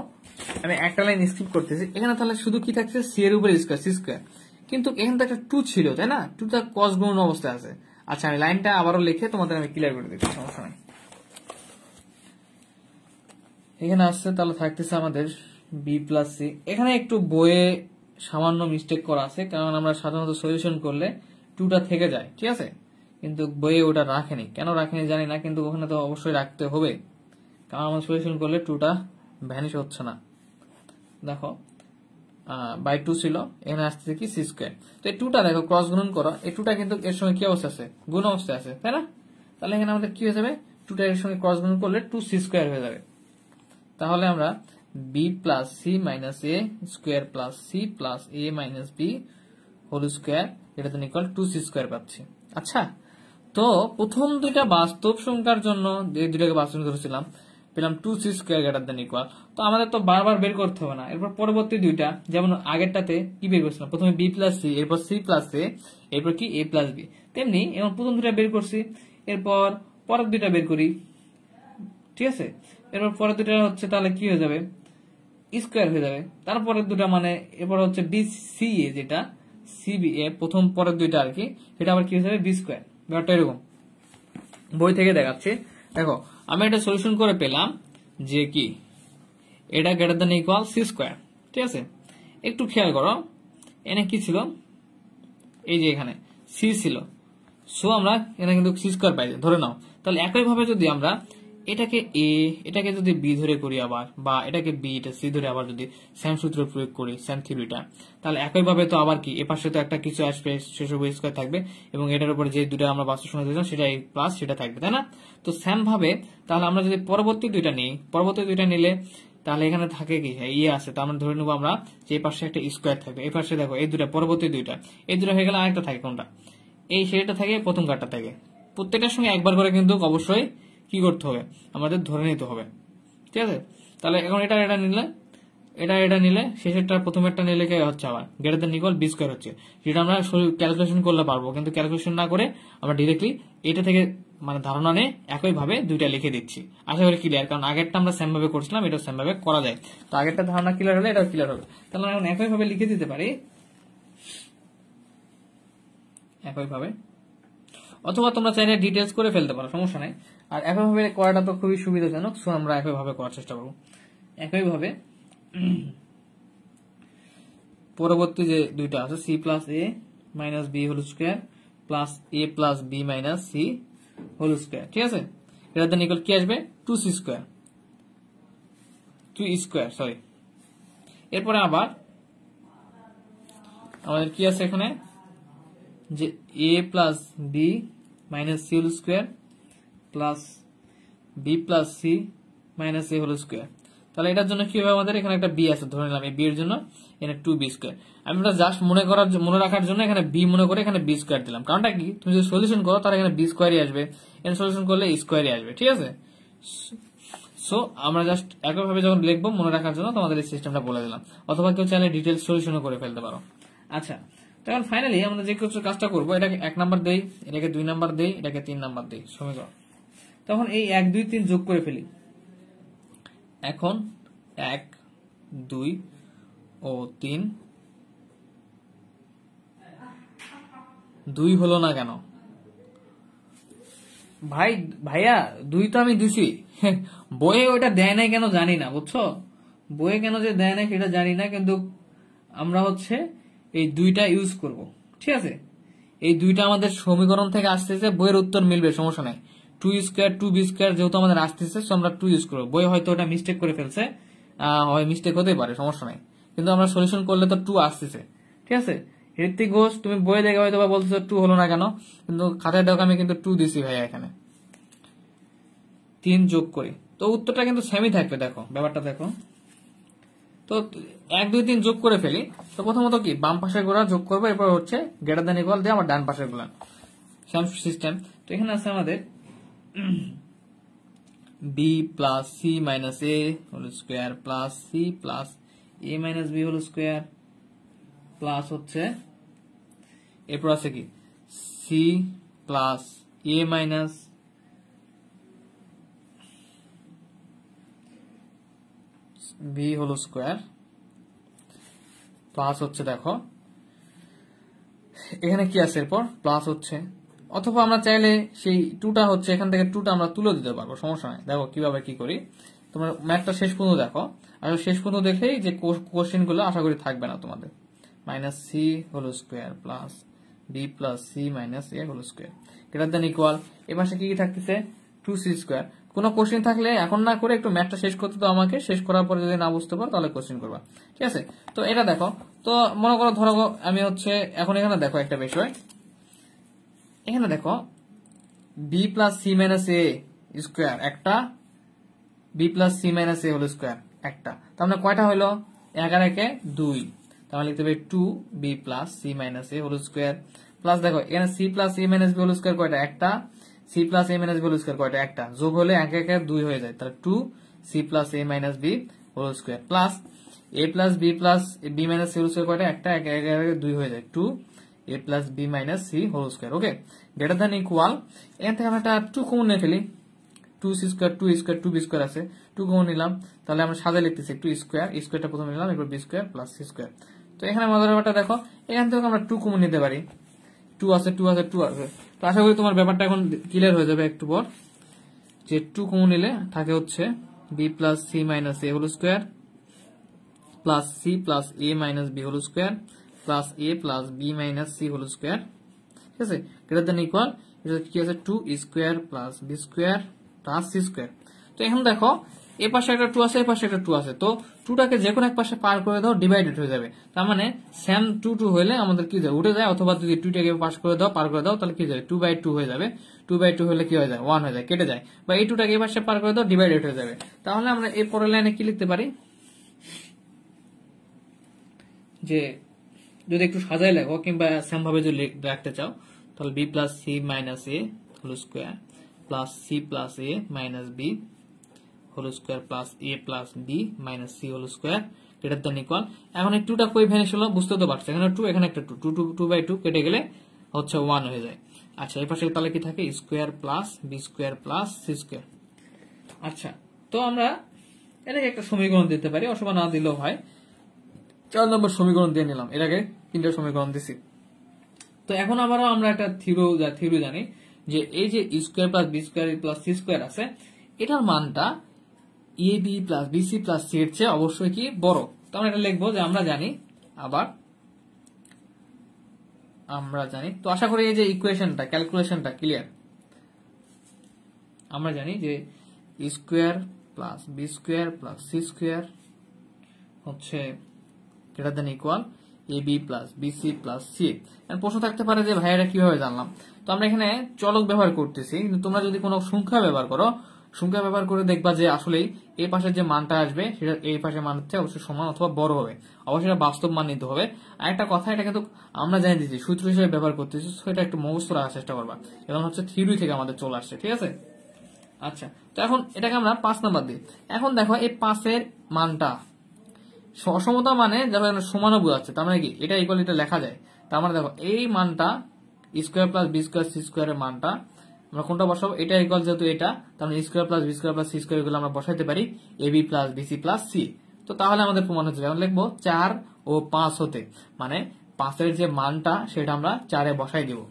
আমি একটা লাইন স্কিপ করতেছি, এখানে তাহলে শুধু কি থাকছে সি এর উপরে স্কোয়ার, সি স্কোয়ার, কিন্তু এখানে তো একটা টু ছিল, তাই না? টুটা কস গুণ অবস্থায় আছে। আচ্ছা, আমি লাইনটা আবারও লিখে তোমাদের আমি ক্লিয়ার করে দিচ্ছি, সমস্যা নাই। এখানে আসছে তাহলে থাকতেছে আমাদের বি প্লাস সি। এখানে একটু বইয়ে সামান্য মিস্টেক করা আছে, কারণ আমরা সাধারণত সলিউশন করলে টুটা থেকে যায়, ঠিক আছে? কিন্তু বইয়ে ওটা রাখেনি, কেন রাখেনি জানি না, কিন্তু ওখানে তো অবশ্যই রাখতে হবে, কারণ আমরা সলিউশন করলে টুটা ভ্যানিশ হচ্ছে না। দেখো বাই টু ছিল, এখানে আসতেছে কি সি স্কোয়ার। তো এই টুটা দেখো ক্রস গুণন করো, এই টুটা কিন্তু এর সঙ্গে কি অবস্থা আছে, গুণ অবস্থায় আছে, তাই না? তাহলে এখানে আমাদের কি হয়ে যাবে, টুটা এর সঙ্গে ক্রস গুণন করলে টু সি স্কোয়ার হয়ে যাবে। তাহলে আমরা B plus C minus A square plus C plus A minus B whole square এটা তো ইকুয়াল টু সি স্কোয়ার পাচ্ছি। আচ্ছা, তো প্রথম দুইটা বাস্তব সংখ্যার জন্য এই দুটাকে বাস্তব ধরেছিলাম, পেলাম two C square greater than equal. তো আমাদের তো বারবার বের করতে হবে না, এরপর পরবর্তী দুইটা যেমন আগেরটাতে কি বের করছিলাম, প্রথমে বি প্লাস সি, এরপর সি প্লাস এ, এরপর কি এ প্লাস বি, তেমনি এখন প্রথম দুটা বের করছি, এরপর পরের দুইটা বের করি, ঠিক আছে? এরপর পরের দুটা হচ্ছে তাহলে কি হয়ে যাবে, স্কোয়ার হয়ে যাবে। তারপরের দুটা মানে এরপর হচ্ছে বি সি এ, যেটা সি বি এ প্রথম পরের দুইটা আর কি, সেটা আবার কি হয়ে যাবে বি স্কোয়ার। ব্যাপারটা এরকম, বই থেকে দেখাচ্ছে। দেখো আমি এটা সলিউশন করে পেলাম যে কি এটা greater than equal C square, ঠিক আছে? একটু খেয়াল করো, এখানে কি ছিল, এই যে এখানে সি ছিল, সো আমরা এখানে কিন্তু সি স্কোয়ার পাই, ধরে নাও। তাহলে একইভাবে যদি আমরা এটাকে এ, এটাকে যদি বি ধরে করি আবার, বা এটাকে বি এটা সি ধরে আবার যদি স্যাম সূত্র প্রয়োগ করি, স্যাম থিওরিটা, তাহলে একইভাবে তো আবার কি এ পাশে তো একটা কিছু আসবে, শেষে বই স্কোয়ার থাকবে, এবং এটার উপরে যে দুটো আমরা বাস্তব সংখ্যা দিয়েছিলাম সেটা প্লাস সেটা থাকবে, তাই না? তো স্যাম ভাবে তাহলে আমরা যদি পরবর্তী দুইটা নিই, পরবর্তী দুইটা নিলে তাহলে এখানে থাকে কি ইয়ে আছে, তো আমরা ধরে নেবো আমরা যে এই পাশে একটা স্কোয়ার থাকবে, এই পাশে দেখো এই দুটা পরবর্তী দুইটা, এই দুটো হয়ে গেলে আরেকটা থাকে কোনটা, এই সেটা থাকে প্রথম কার্ডটা থাকে। প্রত্যেকটার সঙ্গে একবার করে কিন্তু অবশ্যই কি করতে হবে, আমাদের ধরে নিতে হবে, ঠিক আছে? তাহলে এখন এটা এটা নিলে, এটা নিলে শেষেরটা প্রথমেরটা নিলে কি হচ্ছে আবার greater than equal B square হচ্ছে, যেটা আমরা ক্যালকুলেশন করলে পারবো, কিন্তু ক্যালকুলেশন না করে আমরা ডিরেক্টলি এটা থেকে মানে ধারণা নিয়ে একইভাবে দুইটা লিখে দিচ্ছি। আশা করি ক্লিয়ার, কারণ আগেরটা আমরা সেম ভাবে করছিলাম, এটা সেম ভাবে করা যায়। তো আগেরটা ধারণা ক্লিয়ার হলে এটাও ক্লিয়ার হবে, তাহলে আমরা এখন একইভাবে লিখে দিতে পারি একইভাবে, অথবা তোমরা চাইলে ডিটেলস করে ফেলতে পারো, সমস্যা নাই। আর একইভাবে করাটা তো খুবই সুবিধাজনক, সো আমরা একইভাবে করার চেষ্টা করবো। একইভাবে পরবর্তী যে দুইটা আছে C plus A minus B whole square plus A plus B minus C whole square, ঠিক আছে। এটা দেন ইকুয়াল কি আসবে, 2c square, 2e square sorry. এরপরে আবার আমাদের কি আছে এখানে, যে A plus B minus C whole square plus B plus C minus A whole square. তাহলে এটার জন্য কি হবে, আমাদের এখানে একটা বি আছে ধরে নিলাম, এই বি এর জন্য এখানে 2b স্কোয়ার। আমি এটা জাস্ট মনে রাখার জন্য এখানে বি মনে করে এখানে বি স্কোয়ার দিলাম। কারণটা কি, তুমি যদি সলিউশন করো তাহলে এখানে বি স্কোয়ারই আসবে, এখানে সলিউশন করলে স্কোয়ারই আসবে, ঠিক আছে। সো আমরা জাস্ট একইভাবে যখন লিখবো মনে রাখার জন্য তোমাদের এই সিস্টেমটা বলে দিলাম, অথবা কেউ চাইলে ডিটেলস সলিউশনও করে ফেলতে পারো। আচ্ছা, তখন ফাইনালি আমরা যে কিছু কাজটা করবো, এটাকে 1 নাম্বার দেই, এটাকে 2 নাম্বার দেই, এটাকে 3 নাম্বার দেই সমীকরণ। তখন এই 1 2 3 যোগ করে ফেলি। এখন 1 2 ও 3, 2 হলো না কেন ভাইয়া? 2 তো আমি দিছি, বইয়ে ওইটা দেয় নাই কেন জানি না, বুঝছো? বইয়ে কেন যে দেয় নাই সেটা জানি না, কিন্তু আমরা হচ্ছে এই 2টা ইউজ করব, ঠিক আছে। এই 2টা আমাদের সমীকরণ থেকে আসতেছে, বইয়ের উত্তর মিলবে, সমস্যা নাই। 2 স্কোয়ার 2b স্কোয়ার যেহেতু আমাদের আসতেছে, আমরা 2 ইউজ করবো। বই হয়তো ওটা মিস্টেক করে ফেলছে, হয় মিস্টেক হতেই পারে, সমস্যা নাই, কিন্তু আমরা সলিউশন করলে তো 2 আসতেছে, ঠিক আছে। ঋত্বিক ঘোষ, তুমি বই দেখে হয়তো বা বলছো 2 হলো না কেন, কিন্তু খাতায় দেখো আমি কিন্তু 2 দিছি ভাইয়া। এখানে 3 যোগ করি তো উত্তরটা কিন্তু সেমই থাকবে, দেখো ব্যাপারটা দেখো। তো 1 2 3 যোগ করে ফেলি। তো প্রথমত কি বাম পাশের গুলা যোগ করবো, এরপর হচ্ছে গ্রেটার দ্যান ইকুয়াল দিয়ে আমার ডান পাশের গুলা, সেম সিস্টেম। তো এখানে আছে আমাদের B plus C minus A whole square plus C plus A minus B whole square plus হচ্ছে এরপর আছে কি C plus A minus B whole square plus হচ্ছে, দেখো এখানে কি আছে এরপর প্লাস হচ্ছে, অথবা আমরা চাইলে সেই 2টা হচ্ছে এখান থেকে 2টা আমরা তুলে দিতে পারবো, সমস্যা নাই। দেখো কিভাবে কি করি, তোমরা ম্যাথটা শেষ পর্যন্ত দেখো, আর শেষ পর্যন্ত দেখেই যে কোশ্চেন গুলো আশা করি থাকবে না তোমাদের। Minus C whole square plus B plus C minus A whole square greater than equal, এ পাশে কি থাকতেছে 2c স্কোয়ার। কোনো কোশ্চেন থাকলে এখন না করে একটু ম্যাথটা শেষ করতে দাও আমাকে, শেষ করার পরে যদি না বুঝতে পারো তাহলে কোশ্চেন করবা, ঠিক আছে। তো এটা দেখো, তো মনে করো ধরো আমি হচ্ছে এখন এখানে দেখো একটা বিষয়, এখানে দেখো বি প্লাস সি মাইনাস এ স্কোয়ার একটা, B plus C minus A whole square একটা, তার মানে কয়টা হলো 11 একে 2, তাহলে লিখতে হবে 2b plus C minus A whole square plus, দেখো এখানে C plus A minus B whole square কয়টা, একটা, C plus A minus B whole square কয়টা, একটা, যোগ হলে 1 1 2 হয়ে যায়, তাহলে 2c plus A minus B whole square plus A plus B minus C whole square কয়টা, একটা, 1 1 2 হয়ে যায়, 2a plus B minus C whole square. Okay, greater than equal, এখান থেকে আমরা একটা 2 কমন নিয়ে ফেলি, 2c square 2 square 2b square আছে, 2 কমন নিলাম, তাহলে আমরা সাজা লিখতেছি 2 স্কোয়ার, স্কোয়ারটা প্রথমে নিলাম, এরপর b square plus c square. তো এখানে মজার ব্যাপারটা দেখো, এখান থেকে আমরা 2 কমন নিতে পারি, 2 আছে 2 আছে 2 আছে। তো আশা করি তোমার ব্যাপারটা এখন ক্লিয়ার হয়ে যাবে একটু পর, যে 2 কমন নিলে থাকে হচ্ছে b plus C minus A whole square plus C plus A minus B whole square plus A plus B minus C whole square, ঠিক আছে, গ্রেটার দ্যান ইকুয়াল, এটা কি আছে 2 square plus B square plus C square. তো এখন দেখো এ পাশে একটা 2 আছে, এ পাশে একটা 2 আছে, তো 2টাকে যে কোনো এক পাশে পার করে দাও, ডিভাইডেড হয়ে যাবে, তার মানে সেম 2 2 হলে আমাদের কি যায় উঠে যায়, অথবা যদি 2টাকে পাস করে দাও পার করে দাও তাহলে কি যায় 2/2 হয়ে যাবে, 2/2 হলে কি হয়ে যায় 1 হয়ে যায়, কেটে যায়, বা এই 2টাকে এই পাশে পার করে দাও ডিভাইডেড হয়ে যাবে। তাহলে আমরা এই পরের লাইনে কি লিখতে পারি, যে যদি একটু সাজায় লেখো কিংবা সেম ভাবে যদি রাখতে চাও, তাহলে B plus C minus A whole square plus C plus A minus B whole square plus A plus B minus C whole square greater than equal. এখন এই 2টা কই ভ্যানিশ হলো বুঝতে তো পারছো, এখানে 2 এখানে একটা 2, 2/2 কেটে গেলে হচ্ছে 1 হয়ে যায়। আচ্ছা, এই পাশে তাহলে কি থাকে square plus B square plus C square. আচ্ছা, তো আমরা এটাকে একটা সমীকরণ দিতে পারি, অথবা না দিলেও হয়, 4 নম্বর সমীকরণ দিয়ে নিলাম, এর আগে 3টা সমীকরণ দিছি। তো এখন আবারও আমরা একটা থিওরি জানি, যে এই যে square plus B square plus C square আছে, এটার মানটা A B plus BC plus C এর চেয়ে অবশ্যই কি বড়। তো আমরা এটা লিখবো যে আমরা জানি, তো আশা করি এই যে ইকুয়েশনটা, ক্যালকুলেশনটা ক্লিয়ার। আমরা জানি যে square plus B square plus C square হচ্ছে greater than equal A B plus BC plus C. প্রশ্ন থাকতে পারে যে ভাই এটা কিভাবে জানলাম। তো আমরা এখানে চলক ব্যবহার করতেছি, কিন্তু তোমরা যদি কোনো সংখ্যা ব্যবহার করো, সংখ্যা ব্যবহার করে দেখবা যে আসলেই এই পাশের যে মানটা আসবে সেটা এই পাশের মান হচ্ছে অবশ্যই সমান অথবা বড় হবে, অবশ্যই এটা বাস্তব মান নিতে হবে। আর একটা কথা, এটা কিন্তু আমরা জানি দিচ্ছি সূত্র হিসেবে ব্যবহার করতেছি, সেটা একটু মুখস্থ রাখার চেষ্টা করবা, এবং হচ্ছে থিওরি থেকে আমাদের চলে আসছে, ঠিক আছে। আচ্ছা, তো এখন এটাকে আমরা 5 নাম্বার দিই। এখন দেখো এই 5 মানটা অসমতা মানে যারা সমানও বোঝাচ্ছে, তার মানে কি এটা ইকুয়াল এটা লেখা যায়। তার মানে দেখো এই মানটা square plus B square C স্কোয়ারের মানটা আমরা কোনটা বসাবো, এটা ইকুয়াল যেহেতু এটা, তার মানে square plus B square plus C square এগুলো আমরা বসাইতে পারি A B plus BC plus C. তো তাহলে আমাদের প্রমাণ হচ্ছে, এখন লিখবো 4 ও 5 হতে, মানে 5 যে মানটা সেটা আমরা 4 বসাই দিব।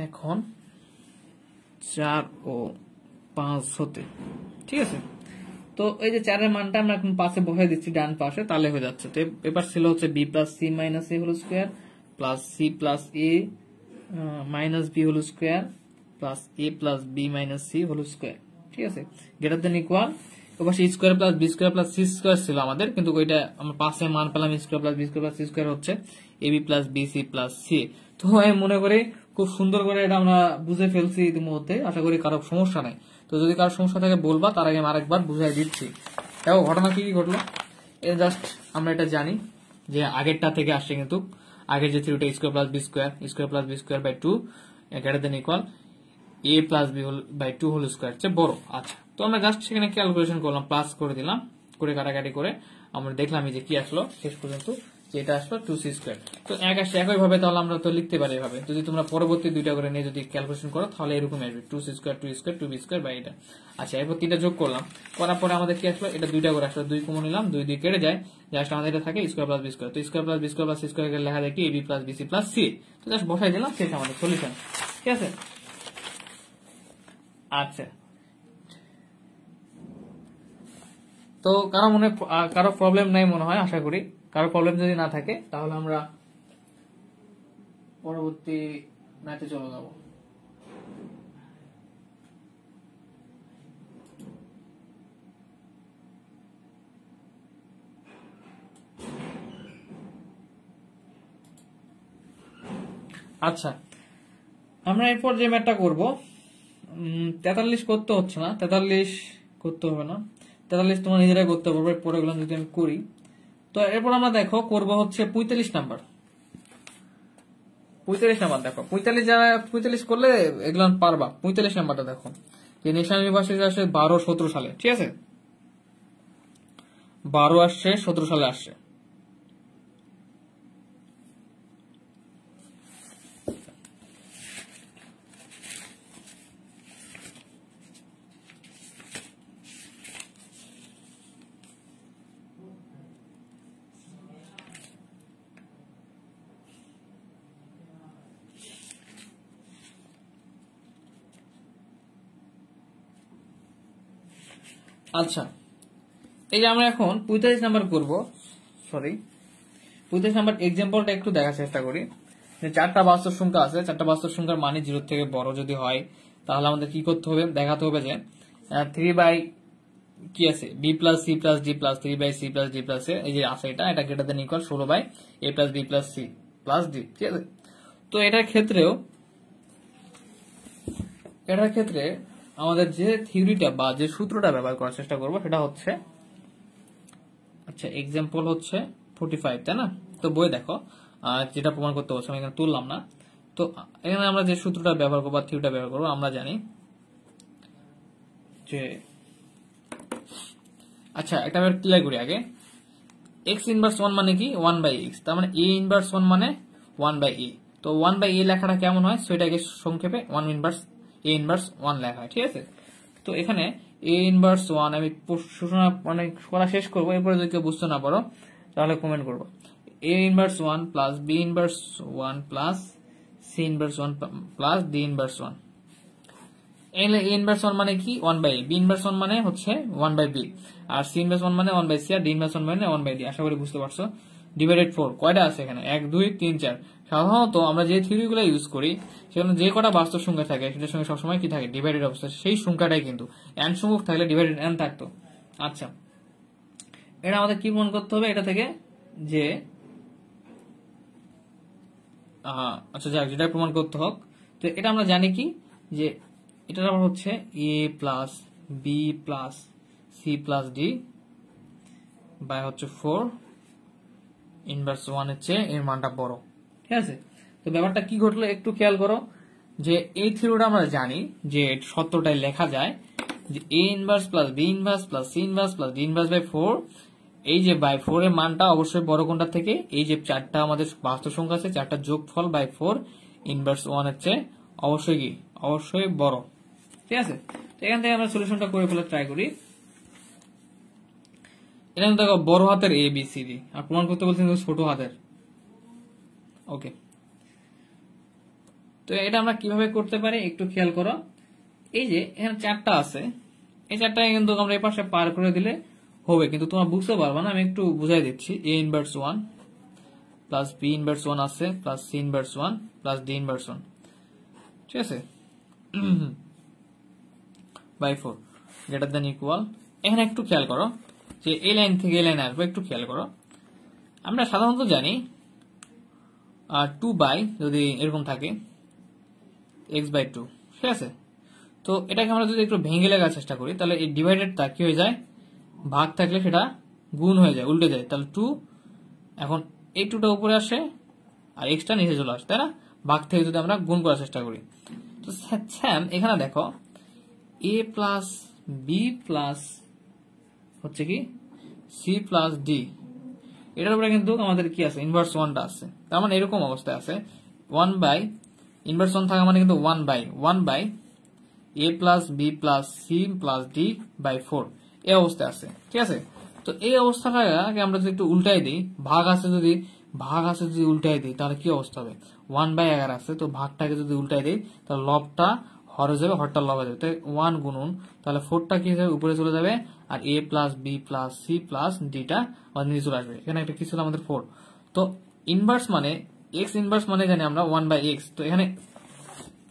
এখন 4 ও 5 হতে, ঠিক আছে। তো এই যে 4 মানটা আমরা এখন পাশে বসাই দিচ্ছি ডান পাশে, তাহলে হয়ে যাচ্ছে। তো এবার ছিল হচ্ছে B plus C minus A whole square plus C plus A minus B whole square plus A plus B minus C whole square, ঠিক আছে, গ্রেটার দেন ইকুয়াল। এবার C square plus B square plus C square ছিল আমাদের, কিন্তু ওইটা আমরা পাশে মান পেলাম square plus B square plus C square হচ্ছে A B plus B C plus C. তো আমি মনে করি খুব সুন্দর করে এটা আমরা বুঝে ফেলছি ইতিমধ্যে, আশা করি কারো সমস্যা নাই। তো যদি কারো সমস্যা থাকে বলবা, তার আগে আমি আরেকবার বুঝাই দিচ্ছি। দেখো ঘটনা কি ঘটলো, এটা জাস্ট আমরা এটা জানি যে আগেরটা থেকে আসছে, কিন্তু আগের যে থিওরিটা square plus B square by 2 greater than equal A plus B by 2 whole square চেয়ে বড়। আচ্ছা, তো আমরা জাস্ট সেখানে ক্যালকুলেশন করলাম, প্লাস করে দিলাম, করে কাটাকাটি করে আমরা দেখলাম যে কি আসলো শেষ পর্যন্ত, যে এটা আসলো 2c স্কোয়ার। তো এক আসছে একইভাবে, তাহলে আমরা তো লিখতে পারি এভাবে। যদি তোমরা পরবর্তী দুইটা করে নিয়ে যদি ক্যালকুলেশন করো, তাহলে এরকম আসবে 2c square 2 square 2b square by এটা। আচ্ছা, এরপর 3টা যোগ করলাম, করার পরে আমাদের কি আসলো, এটা 2টা করে আসলো, 2 কমন নিলাম, 2 2 কেটে যায়, জাস্ট আমাদের এটা থাকে স্কোয়ার প্লাস বি স্কোয়ার। তো square plus B square plus C square লেখা যায় কি A B plus BC plus C. তো জাস্ট বসাই দিলাম, শেষ আমাদের সলিউশন, ঠিক আছে। আচ্ছা, তো কারো প্রবলেম নাই মনে হয়, আশা করি। কারো প্রবলেম যদি না থাকে তাহলে আমরা পরবর্তী ম্যাথে চলে যাব। আচ্ছা, আমরা এরপর যে ম্যাথটা করবো 43 করতে হচ্ছে না, 43 করতে হবে না, 43 তোমরা নিজেরাই করতে পারবে পরে এগুলো যদি আমি করি। তো এরপর আমরা দেখো করবো হচ্ছে 45 নাম্বার। 45 নাম্বার দেখো, 45 যারা 45 করলে এগুলো পারবা। 45 নাম্বারটা দেখো, যে ন্যাশনাল ইউনিভার্সিটি আসে 12-17 সালে, ঠিক আছে, 12 আসছে 17 সালে আসছে। আচ্ছা, এই যে আমরা এখন 45 নাম্বার করবো, 45 নাম্বার এক্সাম্পলটা একটু দেখার চেষ্টা করি। যে 4টা বাস্তব সংখ্যা আছে, 4টা বাস্তব সংখ্যার মানে 0 থেকে বড় যদি হয়, তাহলে আমাদের কি করতে হবে, দেখাতে হবে যে 3 বাই কি আছে B plus C plus D plus 3 by C plus D plus A, এই যে আছে এটা greater than equal 16 by A plus B plus C plus D, ঠিক আছে। তো এটার ক্ষেত্রে আমাদের যে থিওরিটা বা যে সূত্রটা ব্যবহার করার চেষ্টা করবো সেটা হচ্ছে, আচ্ছা এক্সাম্পল হচ্ছে 45, তাই না। তো বই দেখো যেটা প্রমাণ করতে বলছে, আমি এখানে তুললাম না। তো এখানে আমরা যে সূত্রটা ব্যবহার করবো বা থিওরিটা ব্যবহার করবো, আমরা জানি যে, আচ্ছা একটা ক্লিয়ার করি আগে, এক্স ইনভার্স 1 মানে কি 1 বাই এক্স, তার মানে এ ইনভার্স 1 মানে 1 বাই এ। তো 1 বাই এ লেখাটা কেমন হয়, সেটাকে সংক্ষেপে 1 ইনভার্স এ ইনভার্স 1 লেখা হয়, ঠিক আছে। তো এখানে এ ইনভার্স 1, আমি সূচনা মানে করা শেষ করবো, এরপরে যদি কেউ বুঝতে না পারো তাহলে কমেন্ট করবো। A inverse 1 plus B inverse 1 plus C inverse 1 plus D inverse 1। A inverse 1 মানে কি 1 বাই বি ইনভার্স 1 মানে হচ্ছে 1 বাই বি, আর সি ইনভার্স 1 মানে 1 বাই সি, আর ডি ইনভার্স 1 মানে 1 বাই ডি। আশা করি বুঝতে পারছো। ডিভাইডেড 4 কয়টা আছে এখানে 1 2 3 4। সাধারণত আমরা যে থিওরি গুলো ইউজ করি সেখানে যে কটা বাস্তব সংখ্যা থাকে সেটার সঙ্গে সবসময় কি থাকে ডিভাইডেড অবস্থা, সেই সংখ্যাটাই কিন্তু n সংখ্যক থাকলে ডিভাইডেড n থাকতো। আচ্ছা, এটা আমাদের কি প্রমাণ করতে হবে এটা থেকে যে আচ্ছা যাক, যেটা প্রমাণ করতে হোক, তো এটা আমরা জানি কি যে এটা আবার হচ্ছে A plus B plus C plus D by হচ্ছে 4 ইনভার্স 1 এর চেয়ে এর মানটা বড়। ঠিক আছে, তো ব্যাপারটা কি ঘটলো একটু খেয়াল করো, যে এই থিওরিটা আমরা জানি যে সত্যটাই লেখা যায় যে A inverse plus B inverse plus C inverse plus D inverse by 4, এই যে বাই 4 এর মানটা অবশ্যই বড় কোনটা থেকে, এই যে চারটা আমাদের বাস্তব সংখ্যা আছে চারটা যোগফল বাই 4 ইনভার্স 1 এর চেয়ে অবশ্যই কি অবশ্যই বড়। ঠিক আছে, তো এখান থেকে আমরা সলিউশনটা করে ফেলে ট্রাই করি। এখানে দেখো বড় হাতের এ বি সি ডি, আর প্রমাণ করতে বলছেন ছোট হাতের। ওকে, তো এটা আমরা কিভাবে করতে পারি একটু খেয়াল করো। এই যে এখানে চারটা আছে, এই চারটাকে কিন্তু আমরা এই পাশে পার করে দিলে হবে, কিন্তু তোমরা বুঝতে পারবে না, আমি একটু বুঝাই দিচ্ছি। A inverse 1 plus B inverse 1 আছে plus C inverse 1 plus D inverse 1, ঠিক আছে, বাই 4 গ্রেটার দ্যান ইকুয়াল। এখানে একটু খেয়াল করো যে এই লাইন থেকে এই লাইনে আসবে, একটু খেয়াল করো। আমরা সাধারণত জানি 2 বাই যদি এরকম থাকে x বাই 2, ঠিক আছে, তো এটাকে আমরা যদি একটু ভেঙে লেখার চেষ্টা করি তাহলে এই ডিভাইডেডটা কি হয়ে যায়, ভাগ থাকলে সেটা গুণ হয়ে যায়, উল্টে যায়। তাহলে 2, এখন এই 2টা উপরে আসে আর এক্সটা নিচে চলে আসে, তাই না? ভাগ থেকে যদি আমরা গুণ করার চেষ্টা করি, তো স্যাম এখানে দেখো এ প্লাস বি প্লাস হচ্ছে কি সি প্লাস ডি, এটার উপরে কিন্তু আমাদের কি আছে ইনভার্স 1টা আছে, তার মানে এরকম অবস্থায় আছে 1 বাই ইনভার্স 1 থাকা মানে কিন্তু 1 by A plus B plus C plus D by 4 এই অবস্থায় আছে। ঠিক আছে, তো এই অবস্থাটাকে আমরা যদি একটু উল্টাই দিই, ভাগ আছে যদি উল্টাই দিই তাহলে কি অবস্থা হবে, 1 বাই 11 আছে, তো ভাগটাকে যদি উল্টাই দিই তাহলে লবটা হরে যাবে, হরটা লব হয়ে যাবে, তাই 1 গুণন, তাহলে 4টা কি যাবে উপরে চলে যাবে, আর A plus B plus C plus ডিটা আমাদের নিচে চলে আসবে। এখানে একটা কি ছিল আমাদের 4, তো ইনভার্স মানে এক্স ইনভার্স মানে জানি আমরা 1 বাই এক্স, তো এখানে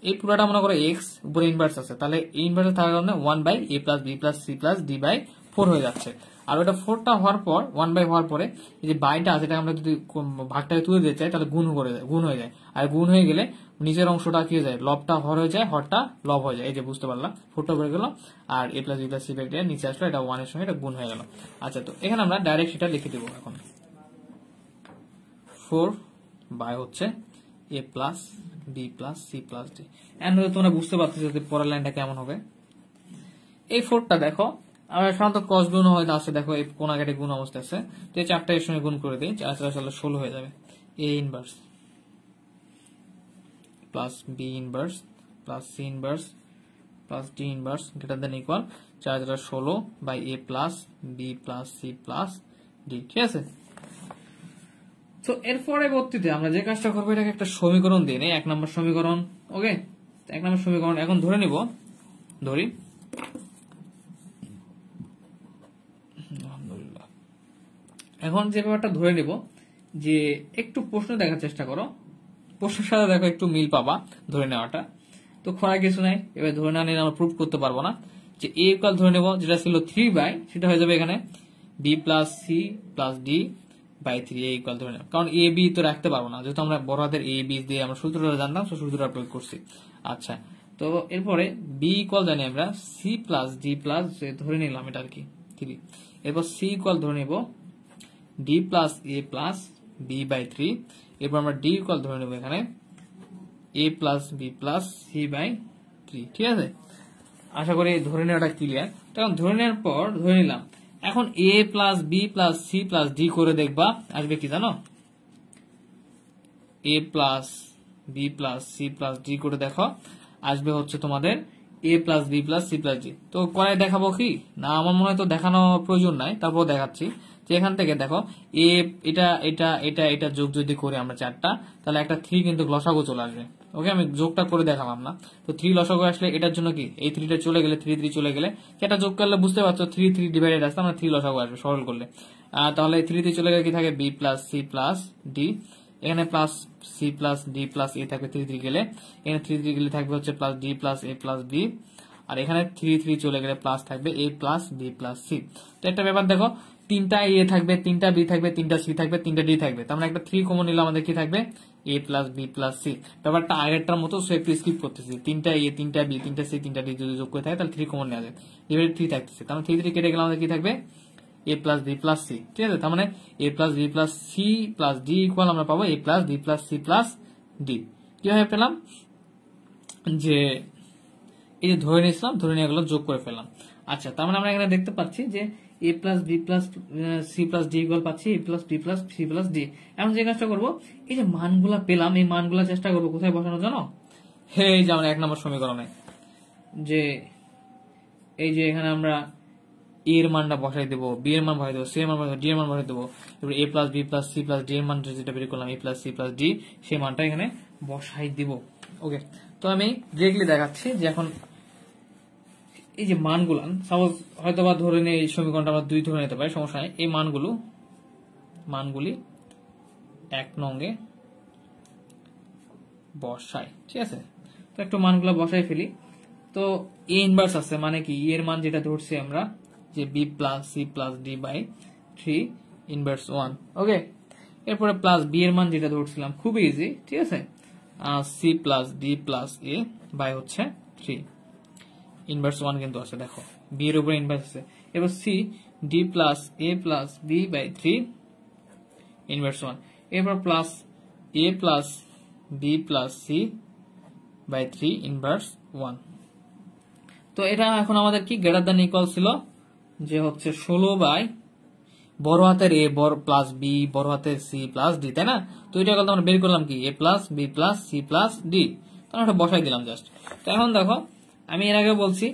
এই পুরোটা মনে করো এক্স উপরে ইনভার্স আছে, তাহলে এই ইনভার্স থাকার কারণে 1 by A plus B plus C plus D by 4 হয়ে যাচ্ছে। আর ওটা 4টা হওয়ার পর 1 বাই হওয়ার পরে এই যে বাইটা আছে এটা আমরা যদি ভাগটাকে তুলে দিতে চাই তাহলে গুণ হয়ে যায়, আর গুণ হয়ে গেলে নিচের অংশটা কি হয়ে যায়, লবটা হর হয়ে যায়, হরটা লব হয়ে যায়। এই যে বুঝতে পারলাম, 4টা বেড়ে গেল আর A plus B plus C ব্যাকটেরিয়া নিচে আসলো, এটা 1 এর সঙ্গে এটা গুণ হয়ে গেল। আচ্ছা, তো এখানে আমরা ডাইরেক্ট সেটা লিখে দেবো এখন, 4 বাই হচ্ছে A plus B plus C plus D. And তোমরা বুঝতে পারছো যে পরের লাইনটা কেমন হবে। এই 4টা দেখো আমরা সাধারণত ক্রস গুণ হয়তো আছে, দেখো এই কোনা কেটে গুণ অবস্থা আছে, তো এই 4টা এর সঙ্গে গুণ করে দিই, 4 4 16 হয়ে যাবে। A inverse plus B inverse plus C inverse plus D inverse greater than equal 4 4 16 by A plus B plus C plus D. ঠিক আছে, তো এর পরবর্তীতে আমরা যে কাজটা করবো এটাকে একটা সমীকরণ দিয়ে নেই, 1 নম্বর সমীকরণ। ওকে, 1 নম্বর সমীকরণ এখন ধরে নিব, ধরি এখন যে ব্যাপারটা ধরে নিব যে একটু প্রশ্ন দেখার চেষ্টা করো, প্রশ্নের সাথে দেখো একটু মিল পাবা ধরে নেওয়াটা, তো খরা কিছু নাই। এবার ধরে না নিলে আমরা প্রুফ করতে পারবো না। যে এ ইকুয়াল ধরে নেব যেটা ছিল 3 বাই, সেটা হয়ে যাবে এখানে B plus C plus D by 3, A equal ধরে নেব, কারণ এ বি তো রাখতে পারবো না, যেহেতু আমরা বড় হাতের এ বি দিয়ে আমরা সূত্রটা জানতাম, তো সূত্রটা প্রয়োগ করছি। আচ্ছা, তো এরপরে বি ইকুয়াল জানি আমরা সি প্লাস ডি প্লাস ধরে নিলাম এটা আর কি 3, এরপর সি ইকুয়াল ধরে নেব D plus A plus B by 3, এরপর আমরা ডি ইকুয়াল ধরে নেব এখানে A plus B plus C by 3। ঠিক আছে, আশা করি ধরে নেওয়াটা ক্লিয়ার। তখন ধরে নেওয়ার পর ধরে নিলাম, এখন A plus B plus C plus D করে দেখবা আসবে কি জানো, A plus B plus C plus D করে দেখো আসবে হচ্ছে তোমাদের A plus B plus C plus D. তো করে দেখাবো কি না, আমার মনে হয় তো দেখানো প্রয়োজন নাই, তারপর দেখাচ্ছি যে এখান থেকে দেখো এ এটা এটা এটা এটা যোগ যদি করি আমরা চারটা, তাহলে একটা 3 কিন্তু লসাগু চলে আসবে। ওকে, আমি যোগটা করে দেখালাম না। তো 3 লসাগু আসলে এটার জন্য কি এই 3টা চলে গেলে 3 3 চলে গেলে এটা যোগ করলে বুঝতে পারছো 3 3 ডিভাইডেড আসছে, আমরা 3 লসাগু আসবে সরল করলে। তাহলে 3 3 চলে গেলে কি থাকে B plus C plus D, এখানে plus C plus D plus A থাকবে 3 3 গেলে, এখানে 3 3 গেলে থাকবে হচ্ছে plus D plus A plus B, আর এখানে 3 3 চলে গেলে প্লাস থাকবে A plus B plus C. তো একটা ব্যাপার দেখো, 3টা এ থাকবে, 3টা বি থাকবে, 3টা সি থাকবে, 3টা ডি থাকবে, তার মানে একটা 3 কমন নিলে আমাদের কি থাকবে A plus B plus C. ব্যাপারটা আগেরটার মতো সো একটু স্কিপ করতেছি, 3টা এ 3টা বি 3টা সি 3টা ডি যদি যোগ করে থাকে তাহলে 3 কমন নেওয়া যায়, এবারে 3 থাকতেছে, তার মানে 3 3 কেটে গেলে আমাদের কি থাকবে A plus B plus C. ঠিক আছে, তার মানে A plus B plus C plus D equal আমরা পাবো A plus B plus C plus D. কিভাবে পেলাম, যে এই যে ধরে নিয়েছিলাম, ধরে নিয়ে এগুলো যোগ করে ফেললাম। আচ্ছা, তার মানে আমরা এখানে দেখতে পাচ্ছি যে A plus B plus C plus D equal পাচ্ছি A plus B plus C plus D. এখন যে কাজটা করবো, এই যে মানগুলা পেলাম এই মানগুলা চেষ্টা করবো কোথায় বসানো জানো, এই যে আমরা 1 নম্বর সমীকরণে, যে এই যে এখানে আমরা এর মানটা বসাই দেবো, বি এর মান বসাই দেবো, সি এর মান বসাই দেবো, ডি এর মান বসাই দেবো, এবার A plus B plus C plus D এর মান যেটা বের করলাম A plus C plus D, সেই মানটা এখানে বসাই দিব। ওকে, তো আমি ডিরেক্টলি দেখাচ্ছি যে এখন এই যে মানগুলো সাপোজ হয়তো বা ধরে নিয়ে এই সমীকরণটা আমরা 2 ধরে নিতে পারি, সমস্যা নেই। এই মানগুলি 1 নঙ্গে বসাই, ঠিক আছে। তো একটু মানগুলো বসাই ফেলি। তো এ ইনভার্স আছে, মানে কি এর মান যেটা ধরছি আমরা যে B plus C plus D by 3 inverse 1। Okay, এরপরে প্লাস বি এর মান যেটা ধরছিলাম খুবই ইজি, ঠিক আছে, C plus D plus A by হচ্ছে 3 ইনভার্স 1 কিন্তু আছে, দেখো বি এর উপরে ইনভার্স আছে। এবার C D plus A plus B by 3 inverse 1, এরপর plus A plus B plus C by 3 inverse 1। তো এটা এখন আমাদের কি গ্রেটার দ্যান ইকুয়াল ছিল, যে হচ্ছে 16 বাই বড় হাতের এ বড় প্লাস বি বড় হাতের সি প্লাস ডি, তাই না। তো এটা কথা আমরা বের করলাম কি A plus B plus C plus D, তাহলে ওটা বসাই দিলাম জাস্ট। তো এখন দেখো আমি এর আগে বলছি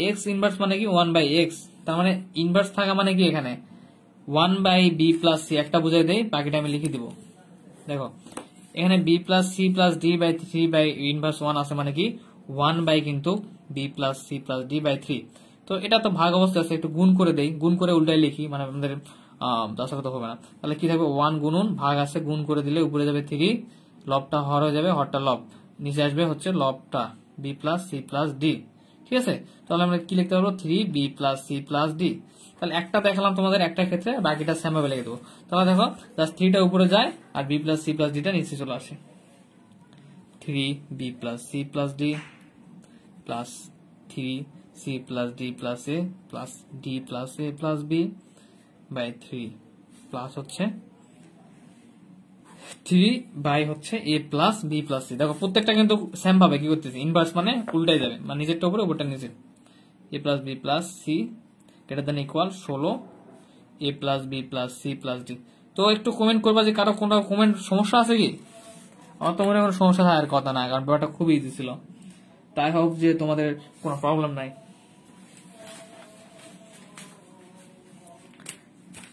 এক্স ইনভার্স মানে কি 1 বাই এক্স, তার মানে ইনভার্স থাকা মানে কি এখানে 1 বাই বি প্লাস সি, একটা বুঝাই দেই বাকিটা আমি লিখে দিব। দেখো এখানে B plus C plus D by 3 by inverse 1 আছে, মানে কি 1 বাই কিন্তু B plus C plus D by 3। তো এটা তো ভাগ অবস্থা আছে, একটু গুণ করে দেই, গুণ করে উল্টাই লিখি, মানে আমাদের দশাগত হবে না। তাহলে কি থাকবে 1 গুণন ভাগ আছে, গুণ করে দিলে উপরে যাবে 3, লবটা হর হয়ে যাবে, হরটা লব, নিচে আসবে হচ্ছে লবটা B plus C plus D. ঠিক আছে, তাহলে আমরা কি লিখতে পারবো 3 B plus C plus D. তাহলে একটা দেখালাম তোমাদের একটা ক্ষেত্রে, বাকিটা সেম ভাবে লিখে দেবো। তাহলে দেখো জাস্ট 3টা উপরে যায় আর বি প্লাস সি প্লাস ডিটা নিচে চলে আসে, 3 B plus C plus D plus 3 C plus D plus A plus D plus A plus B by 3 plus হচ্ছে 3 বাই হচ্ছে A plus B plus C. দেখো প্রত্যেকটা কিন্তু সেম ভাবে কি করতেছি, ইনভার্স মানে উল্টাই যাবে, মানে নিচেরটা উপরে উপরটা নিচে, A plus B plus C greater than equal 16 A plus B plus C plus D. তো একটু কমেন্ট করবা যে কারো কোনটা কমেন্ট সমস্যা আছে কি। আমার তো মনে হয় কোনো সমস্যা থাকার কথা না, কারণ ব্যাপারটা খুবই ইজি ছিল। তাই হোক যে তোমাদের কোনো প্রবলেম নাই।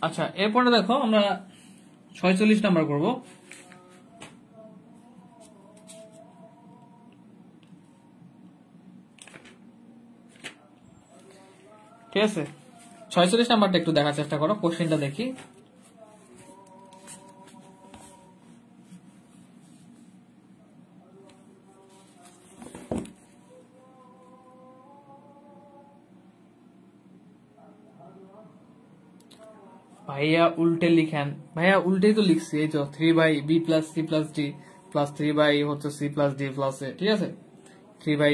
আচ্ছা, এরপরে দেখো আমরা 46 নাম্বার করব। ঠিক আছে, 46 নাম্বারটা একটু দেখার চেষ্টা করো, কোশ্চেনটা দেখি। ভাইয়া উল্টে লিখেন, ভাইয়া উল্টেই তো লিখছি, এই তো 3 by B plus C plus D plus 3 by হচ্ছে C plus D plus A. ঠিক আছে, 3 বাই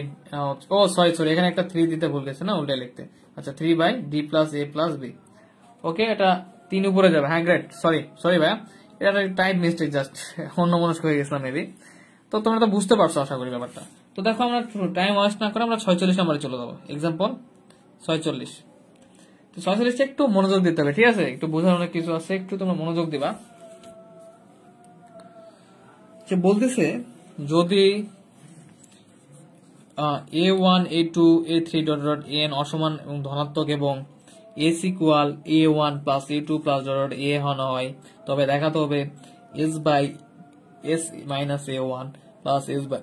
ও সরি এখানে একটা 3 দিতে ভুল গেছে না, উল্টে লিখতে। আচ্ছা, 3 by D plus A plus B. Okay, এটা 3 উপরে যাবে। হ্যাঁ গ্রেট, সরি ভাইয়া, এটা টাইপ মিস্টেক, জাস্ট অন্য মনস্ক হয়ে গেছিলাম মেবি। তো তোমরা তো বুঝতে পারছো আশা করি ব্যাপারটা। তো দেখো আমরা টাইম ওয়েস্ট না করে আমরা 46 নম্বরে চলে যাবো। এক্সাম্পল 46। তো 46 একটু মনোযোগ দিতে হবে, ঠিক আছে, একটু বোঝার অনেক কিছু আছে, একটু তোমরা মনোযোগ দিবা। যে বলতেছে যদি a1 a2 a3 dot dot an অসমান এবং ধনাত্মক এবং s equal a1 plus a2 plus dot dot a হন হয়, তবে দেখাতে হবে s by s minus a1 plus s by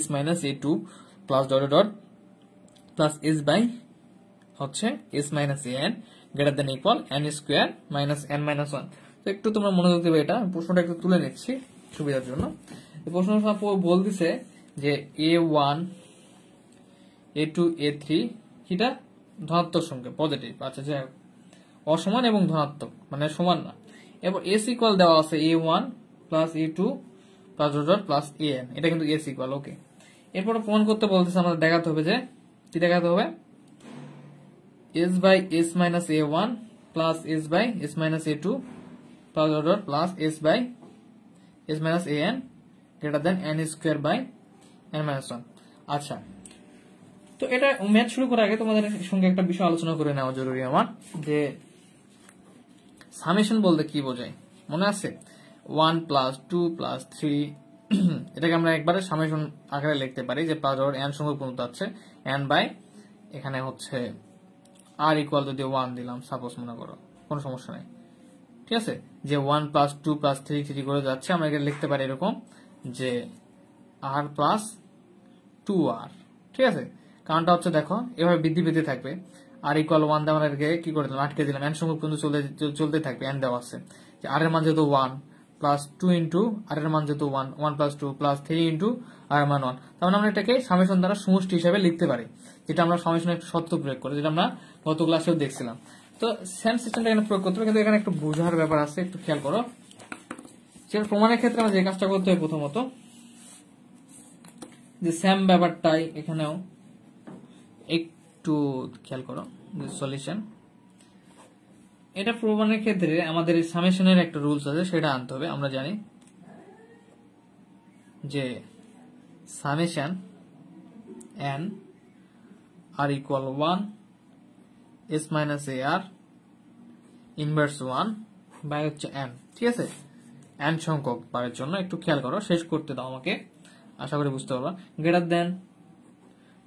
s minus a2 plus dot dot plus s by হচ্ছে s minus an greater than equal n square minus n minus 1। তো একটু তোমরা মনোযোগ দেবে, এটা প্রশ্নটা একটু তুলে নিচ্ছি সুবিধার জন্য। এই প্রশ্নটা বলতেছে যে a1 a2 a3 কিটা ধনাত্মক সংখ্যা পজিটিভ, আচ্ছা যাই হোক, অসমান এবং ধনাত্মক মানে সমান না। এবার s ইকুয়াল দেওয়া আছে a1 plus a2 plus dot plus an, এটা কিন্তু s ইকুয়াল ওকে। এরপর প্রমাণ করতে বলতেছে আমাদের দেখাতে হবে যে কি দেখাতে হবে s by s minus a1 plus s by s minus a2 plus dot plus s by s minus an greater than n square by n minus 1। আচ্ছা, তো এটা ম্যাথ শুরু করার আগে তোমাদের সঙ্গে একটা বিষয় আলোচনা করে নেওয়া জরুরি আমার, যে সামেশন বলতে কি বোঝায় মনে আছে? 1 প্লাস 2 প্লাস 3 এটাকে আমরা একবারে সামেশন আকারে লিখতে পারি যে প্লাস ডট n সংখ্যক পর্যন্ত আছে n বাই এখানে হচ্ছে r ইকুয়াল যদি 1 দিলাম সাপোজ মনে করো, কোনো সমস্যা নাই, ঠিক আছে, যে 1 প্লাস 2 প্লাস 3 3 করে যাচ্ছে, আমরা এটা লিখতে পারি এরকম যে r প্লাস 2r, ঠিক আছে। কারণটা হচ্ছে দেখো এভাবে বৃদ্ধি পেতে থাকবে, r ইকুয়াল 1 দিয়ে আমরা কি করে দিলাম আটকে দিলাম, n সংখ্যক পর্যন্ত চলতে থাকবে, n দেওয়া আছে যে r এর মান যেহেতু 1 প্লাস 2 ইন্টু r এর মান যেহেতু 1 1 প্লাস 2 প্লাস 3 ইন্টু r এর মান 1, তার মানে আমরা এটাকে সামেশন দ্বারা সমষ্টি হিসাবে লিখতে পারি, যেটা আমরা সামেশনে একটা শর্ত প্রয়োগ করি, যেটা আমরা গত ক্লাসেও দেখছিলাম। তো সেম সিস্টেমটা এখানে প্রয়োগ করতে হবে, কিন্তু এখানে একটু বোঝার ব্যাপার আছে, একটু খেয়াল করো। সেটা প্রমাণের ক্ষেত্রে আমরা যে কাজটা করতে হবে প্রথমত যে সেম ব্যাপারটাই এখানেও একটু খেয়াল করো, যে সলিউশন এটা প্রমাণের ক্ষেত্রে আমাদের সামেশনের একটা রুলস আছে, সেটা আনতে হবে। আমরা জানি যে summation n r equal 1 s minus ar inverse 1 by হচ্ছে n, ঠিক আছে, n সংখ্যক বারের জন্য একটু খেয়াল করো, শেষ করতে দাও আমাকে, আশা করি বুঝতে পারবা। গ্রেটার দেন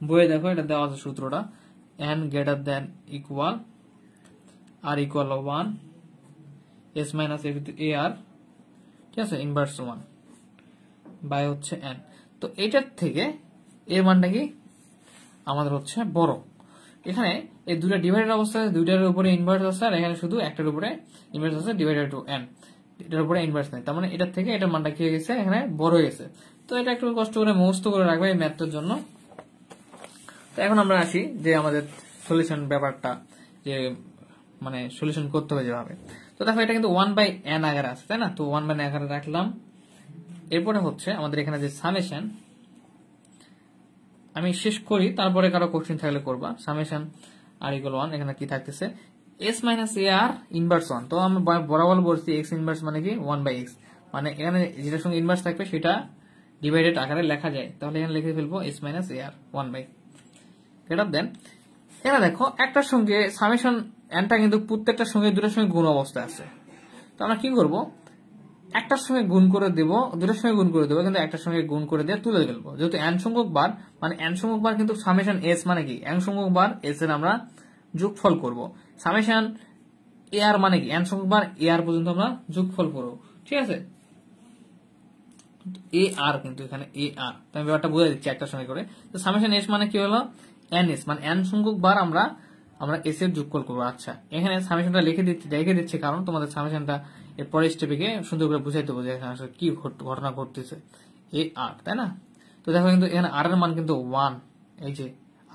বইয়ে দেখো এটা দেওয়া আছে সূত্রটা, n greater than equal r equal 1 s minus ar, ঠিক আছে, ইনভার্স 1 বাই হচ্ছে n। তো এটার থেকে এর মানটা কি আমাদের হচ্ছে বড়, এখানে এই দুটা ডিভাইডেড অবস্থায় দুইটার উপরে ইনভার্স আছে, আর এখানে শুধু একটার উপরে ইনভার্স আছে ডিভাইডেড টু n, এটার উপরে ইনভার্স নেই, তার মানে এটার থেকে এটার মানটা কি হয়ে গেছে এখানে বড় হয়ে গেছে। তো এটা একটু কষ্ট করে মুখস্থ করে রাখবে এই ম্যাথটার জন্য। তো এখন আমরা আসি যে আমাদের সলিউশন ব্যাপারটা, যে মানে সলিউশন করতে হবে যেভাবে। তো দেখো এটা কিন্তু 1 বাই n আকারে আছে, তাই না? তো 1 বাই n আকারে রাখলাম। এরপরে হচ্ছে আমাদের এখানে যে সামেশন, আমি শেষ করি তারপরে কারো কোশ্চেন থাকলে করবা। সামেশন r ইকুয়াল 1, এখানে কি থাকতেছে s মাইনাস ar ইনভার্স 1। তো আমি বরাবর বলছি x ইনভার্স মানে কি 1 বাই x, মানে এখানে যেটার সঙ্গে ইনভার্স থাকবে সেটা ডিভাইডেড আকারে লেখা যায়, তাহলে এখানে লিখে ফেলবো s minus ar 1 by greater than. এখানে দেখো একটার সঙ্গে সামেশন nটা কিন্তু প্রত্যেকটার সঙ্গে দুটার সঙ্গে গুণ অবস্থায় আছে, তো আমরা কি করব একটার সঙ্গে গুণ করে দেব, দুটার সঙ্গে গুণ করে দেবো, কিন্তু একটার সঙ্গে গুণ করে দিয়ে তুলে ফেলবো, যেহেতু n সংখ্যক বার, মানে n সংখ্যক বার কিন্তু সামেশন s মানে কি n সংখ্যক বার s এর আমরা যোগফল করব, সামেশন ar মানে কি n সংখ্যক বার ar পর্যন্ত আমরা যোগফল করব, ঠিক আছে, ar কিন্তু এখানে ar, তো আমি ব্যাপারটা বুঝাই দিচ্ছি একটার সঙ্গে করে। তো সামেশন s মানে কি হলো ns, মানে n সংখ্যক বার আমরা s এর যোগফল করবো। আচ্ছা, এখানে সামেশনটা লিখে দিচ্ছি কারণ তোমাদের সামেশনটা এর পরের স্টেপে গিয়ে সুন্দর করে বুঝাইতে হবে যে এখানে আসলে কি ঘটনা ঘটতেছে, ar, তাই না? তো দেখো কিন্তু এখানে r এর মান কিন্তু 1, এই যে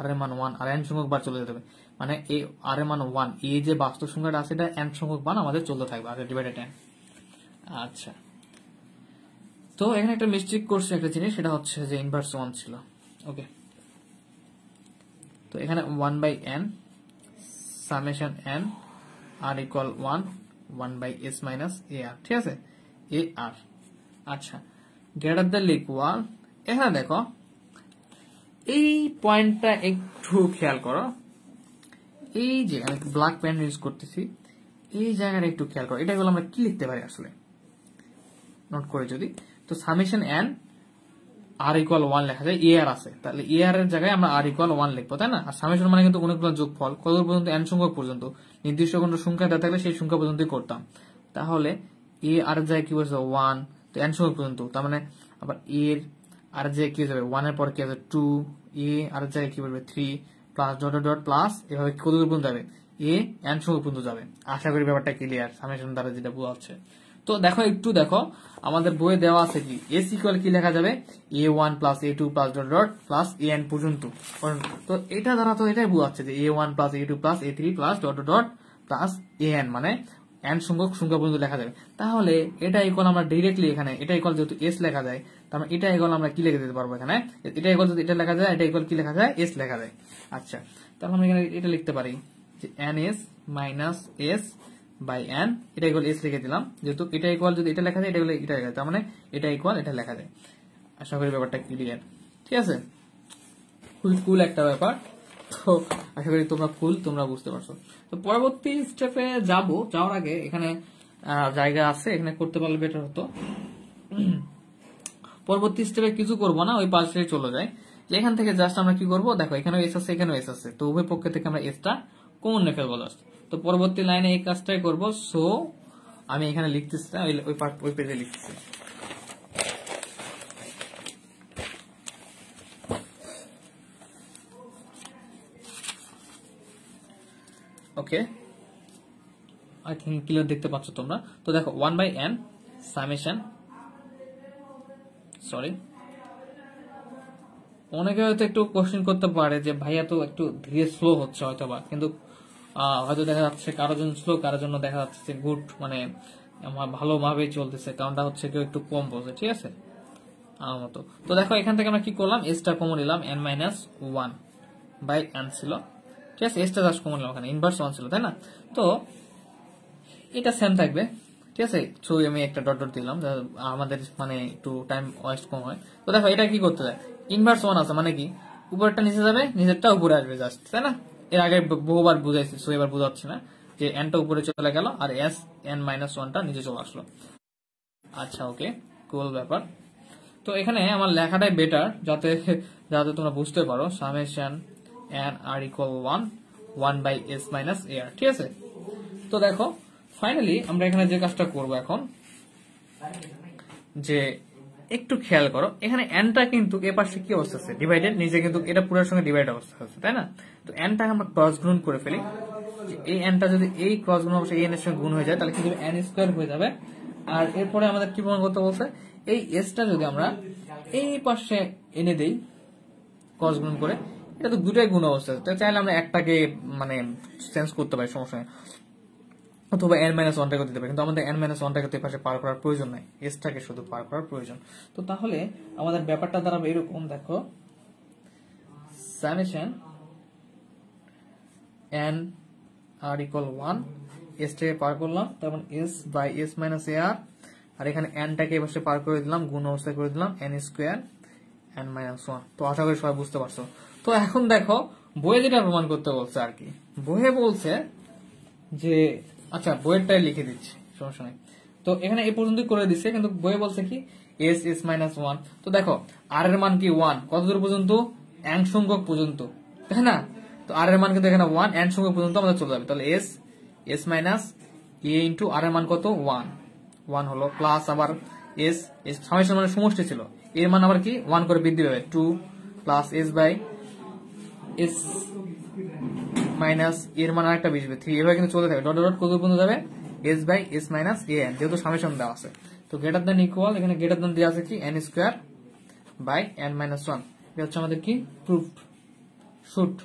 r এর মান 1 আর n সংখ্যক বার চলে যেতে হবে, মানে এই r এর মান 1, এই যে বাস্তব সংখ্যাটা আছে এটা n সংখ্যক মান আমাদের চলতে থাকবে, আর ডিভাইডেড n। আচ্ছা, তো এখানে একটা মিস্টেক করছে একটা জিনিস, সেটা হচ্ছে যে ইনভার্স 1 ছিল, ওকে। তো এখানে 1 by n summation n r equal 1 by s minus ar, ঠিক আছে, ar। আচ্ছা, গ্রেটার দ্যান ইকুয়াল, এখানে দেখো এই পয়েন্টটা একটু খেয়াল করো, এই যে আমি ব্ল্যাক পেন ইউজ করতেছি, এই জায়গাটা একটু খেয়াল করো, এটা হলো আমরা কি লিখতে পারি আসলে নোট করে যদি, তো সামেশন n আর ইকুয়াল 1 লেখা যায়, এ আর আছে, তাহলে এ আর এর জায়গায় আমরা আর ইকুয়াল 1 লিখবো, তাই না? আর সামেশন মানে কিন্তু অনেকগুলো যোগফল, কত পর্যন্ত? n সংখ্যক পর্যন্ত, নির্দিষ্ট কোনো সংখ্যা দেওয়া থাকলে সেই সংখ্যা পর্যন্তই করতাম। তাহলে এ আর এর জায়গায় কি বলছে 1, তো n সংখ্যক পর্যন্ত, তার মানে আবার এর আর এর জায়গায় কি যাবে 1 এর পর কি আছে 2, এ আর এর জায়গায় কি বলবে 3 plus dot dot dot plus, এভাবে কত পর্যন্ত যাবে? এ n সংখ্যক পর্যন্ত যাবে। আশা করি ব্যাপারটা ক্লিয়ার, সামেশন দ্বারা যেটা বোঝা যাচ্ছে। তো দেখো একটু দেখো, আমাদের বইয়ে দেওয়া আছে কি এস ইকুয়াল কি লেখা যাবে a1 plus a2 plus dot dot plus an পর্যন্ত। তো এটা দ্বারা তো এটাই বোঝাচ্ছে যে a1 plus a2 plus a3 plus dot dot dot plus an, মানে n সংখ্যক সংখ্যা পর্যন্ত লেখা যাবে। তাহলে এটা ইকুয়াল আমরা ডিরেক্টলি এখানে এটা ইকুয়াল যেহেতু s লেখা যায়, তার মানে এটা ইকুয়াল আমরা কি লিখে দিতে পারবো এখানে, এটা ইকুয়াল যদি এটা লেখা যায়, এটা ইকুয়াল কি লেখা যায় s লেখা যায়। আচ্ছা, তাহলে আমরা এখানে এটা লিখতে পারি যে ns minus s by n, এটা ইকুয়াল s লিখে দিলাম, যেহেতু এটা ইকুয়াল যদি এটা লেখা যায়, এটা এটা লেখা যায়, তার মানে এটা ইকুয়াল এটা লেখা যায়। আশা করি ব্যাপারটা ক্লিয়ার, ঠিক আছে? খুব কুল একটা ব্যাপার। তো আশা করি তোমরা বুঝতে পারছো। তো পরবর্তী স্টেপে যাওয়ার আগে এখানে জায়গা আছে, এখানে করতে পারলে বেটার হতো। পরবর্তী স্টেপে কিছু করবো না, ওই পাশে চলে যায়। এখান থেকে জাস্ট আমরা কি করবো, দেখো এখানেও এস আছে, এখানেও এস আছে, তো উভয় পক্ষ থেকে আমরা এসটা কমন রেখে ফেলবো জাস্ট। তো পরবর্তী লাইনে এই কাজটাই করবো। সো আমি এখানে লিখতেছি না, ওই পেজে লিখতেছি। ওকে, আই থিঙ্ক ক্লিয়ার দেখতে পাচ্ছ তোমরা। তো দেখো 1/n সামেশন, সরি, অনেকে হয়তো একটু কোশ্চেন করতে পারে যে ভাইয়া তো একটু ধীরে স্লো হচ্ছে হয়তো বা, কিন্তু হয়তো দেখা যাচ্ছে কারোর জন্য স্লো, কারোর জন্য দেখা যাচ্ছে যে গুড, মানে আমার ভালোভাবেই চলতেছে, কারণটা হচ্ছে কেউ একটু কম বোঝে, ঠিক আছে আমার মতো। তো দেখো এখান থেকে আমরা কি করলাম, এসটা কমন নিলাম, n মাইনাস 1/n ছিল, ঠিক আছে? এসটা জাস্ট কমন নিলাম, ওখানে ইনভার্স 1 ছিল, তাই না? তো এটা সেম থাকবে, ঠিক আছে? সো আমি একটা ডট ডট দিলাম, আমাদের মানে একটু টাইম ওয়েস্ট কম হয়। তো দেখো এটা কি করতে যায়, ইনভার্স 1 আছে মানে কি উপরটা নিচে যাবে, নিচেরটা উপরে আসবে জাস্ট, তাই না? এর আগে বহুবার বুঝাইছি, সো এবার বুঝাচ্ছি না, যে এনটা উপরে চলে গেল আর n মাইনাস 1টা নিচে চলে আসলো। আচ্ছা, ওকে, কুল ব্যাপার। তো এখানে আমার লেখাটাই বেটার, যাতে তোমরা বুঝতে পারো, summation n r equal 1 by s minus a r, ঠিক আছে? তো দেখো ফাইনালি আমরা এখানে যে কাজটা করব এখন, যে একটু খেয়াল করো এখানে nটা কিন্তু এ পাশে কি অবস্থা আছে, ডিভাইডেড, নিচে কিন্তু এটা পুরোর সঙ্গে ডিভাইড অবস্থা আছে, তাই না? তো nটা আমরা ক্রস গুণ করে ফেলি, এই nটা যদি এই ক্রস গুণ অবশ্যই n এর সঙ্গে গুণ হয়ে যায়, তাহলে কিন্তু n স্কয়ার হয়ে যাবে। আর এরপরে আমাদের কি প্রমাণ করতে বলছে, এই এসটা যদি আমরা এই পাশে এনে দেই ক্রস গুণ করে, এটা তো দুটাই গুণ অবস্থা আছে, চাইলে আমরা একটাকে মানে চেঞ্জ করতে পারি, সমস্যা নেই, অথবা n মাইনাস 1টাকে দিতে পারি, কিন্তু আমাদের n মাইনাস 1টাকে তো এই পাশে পার করার প্রয়োজন নাই, এসটাকে শুধু পার করার প্রয়োজন। তো তাহলে আমাদের ব্যাপারটা দাঁড়াবে এরকম, দেখো সামেশন n r ইকুয়াল 1, এসটাকে পার করলাম, তখন s by s minus a r, আর এখানে nটাকে এই পাশে পার করে দিলাম, গুণ অবস্থায় করে দিলাম, n স্কয়ার n মাইনাস 1। তো আশা করি সবাই বুঝতে পারছো। তো এখন দেখো বইয়ে যেটা প্রমাণ করতে বলছে আর কি, বইয়ে বলছে যে, আচ্ছা বইয়েরটাই লিখে দিচ্ছি, সমস্যা নাই। তো এখানে এই পর্যন্তই করে দিচ্ছে, কিন্তু বইয়ে বলছে কি এস এস মাইনাস 1। তো দেখো আর এর মান কি 1, কত দূর পর্যন্ত, n সংখ্যক পর্যন্ত, তাই না? তো আর এর মান কিন্তু এখানে 1, n সংখ্যক পর্যন্ত আমাদের চলে যাবে, তাহলে এস এস মাইনাস এ ইন্টু আর এর মান কত 1 হলো, প্লাস আবার এস এস সামেশন মানে সমষ্টি ছিল, এর মান আবার কি 1 করে বৃদ্ধি পাবে 2 plus S by S minus এর মান আরেকটা বসবে 3, এভাবে কিন্তু চলতে থাকে, ডট ডট কত পর্যন্ত যাবে, S by S minus A N, যেহেতু সামেশন দেওয়া আছে। তো গ্রেটার দ্যান ইকুয়াল, এখানে গ্রেটার দ্যান দেওয়া আছে কি n square by n minus 1, এটা হচ্ছে আমাদের কি প্রুফড শুট।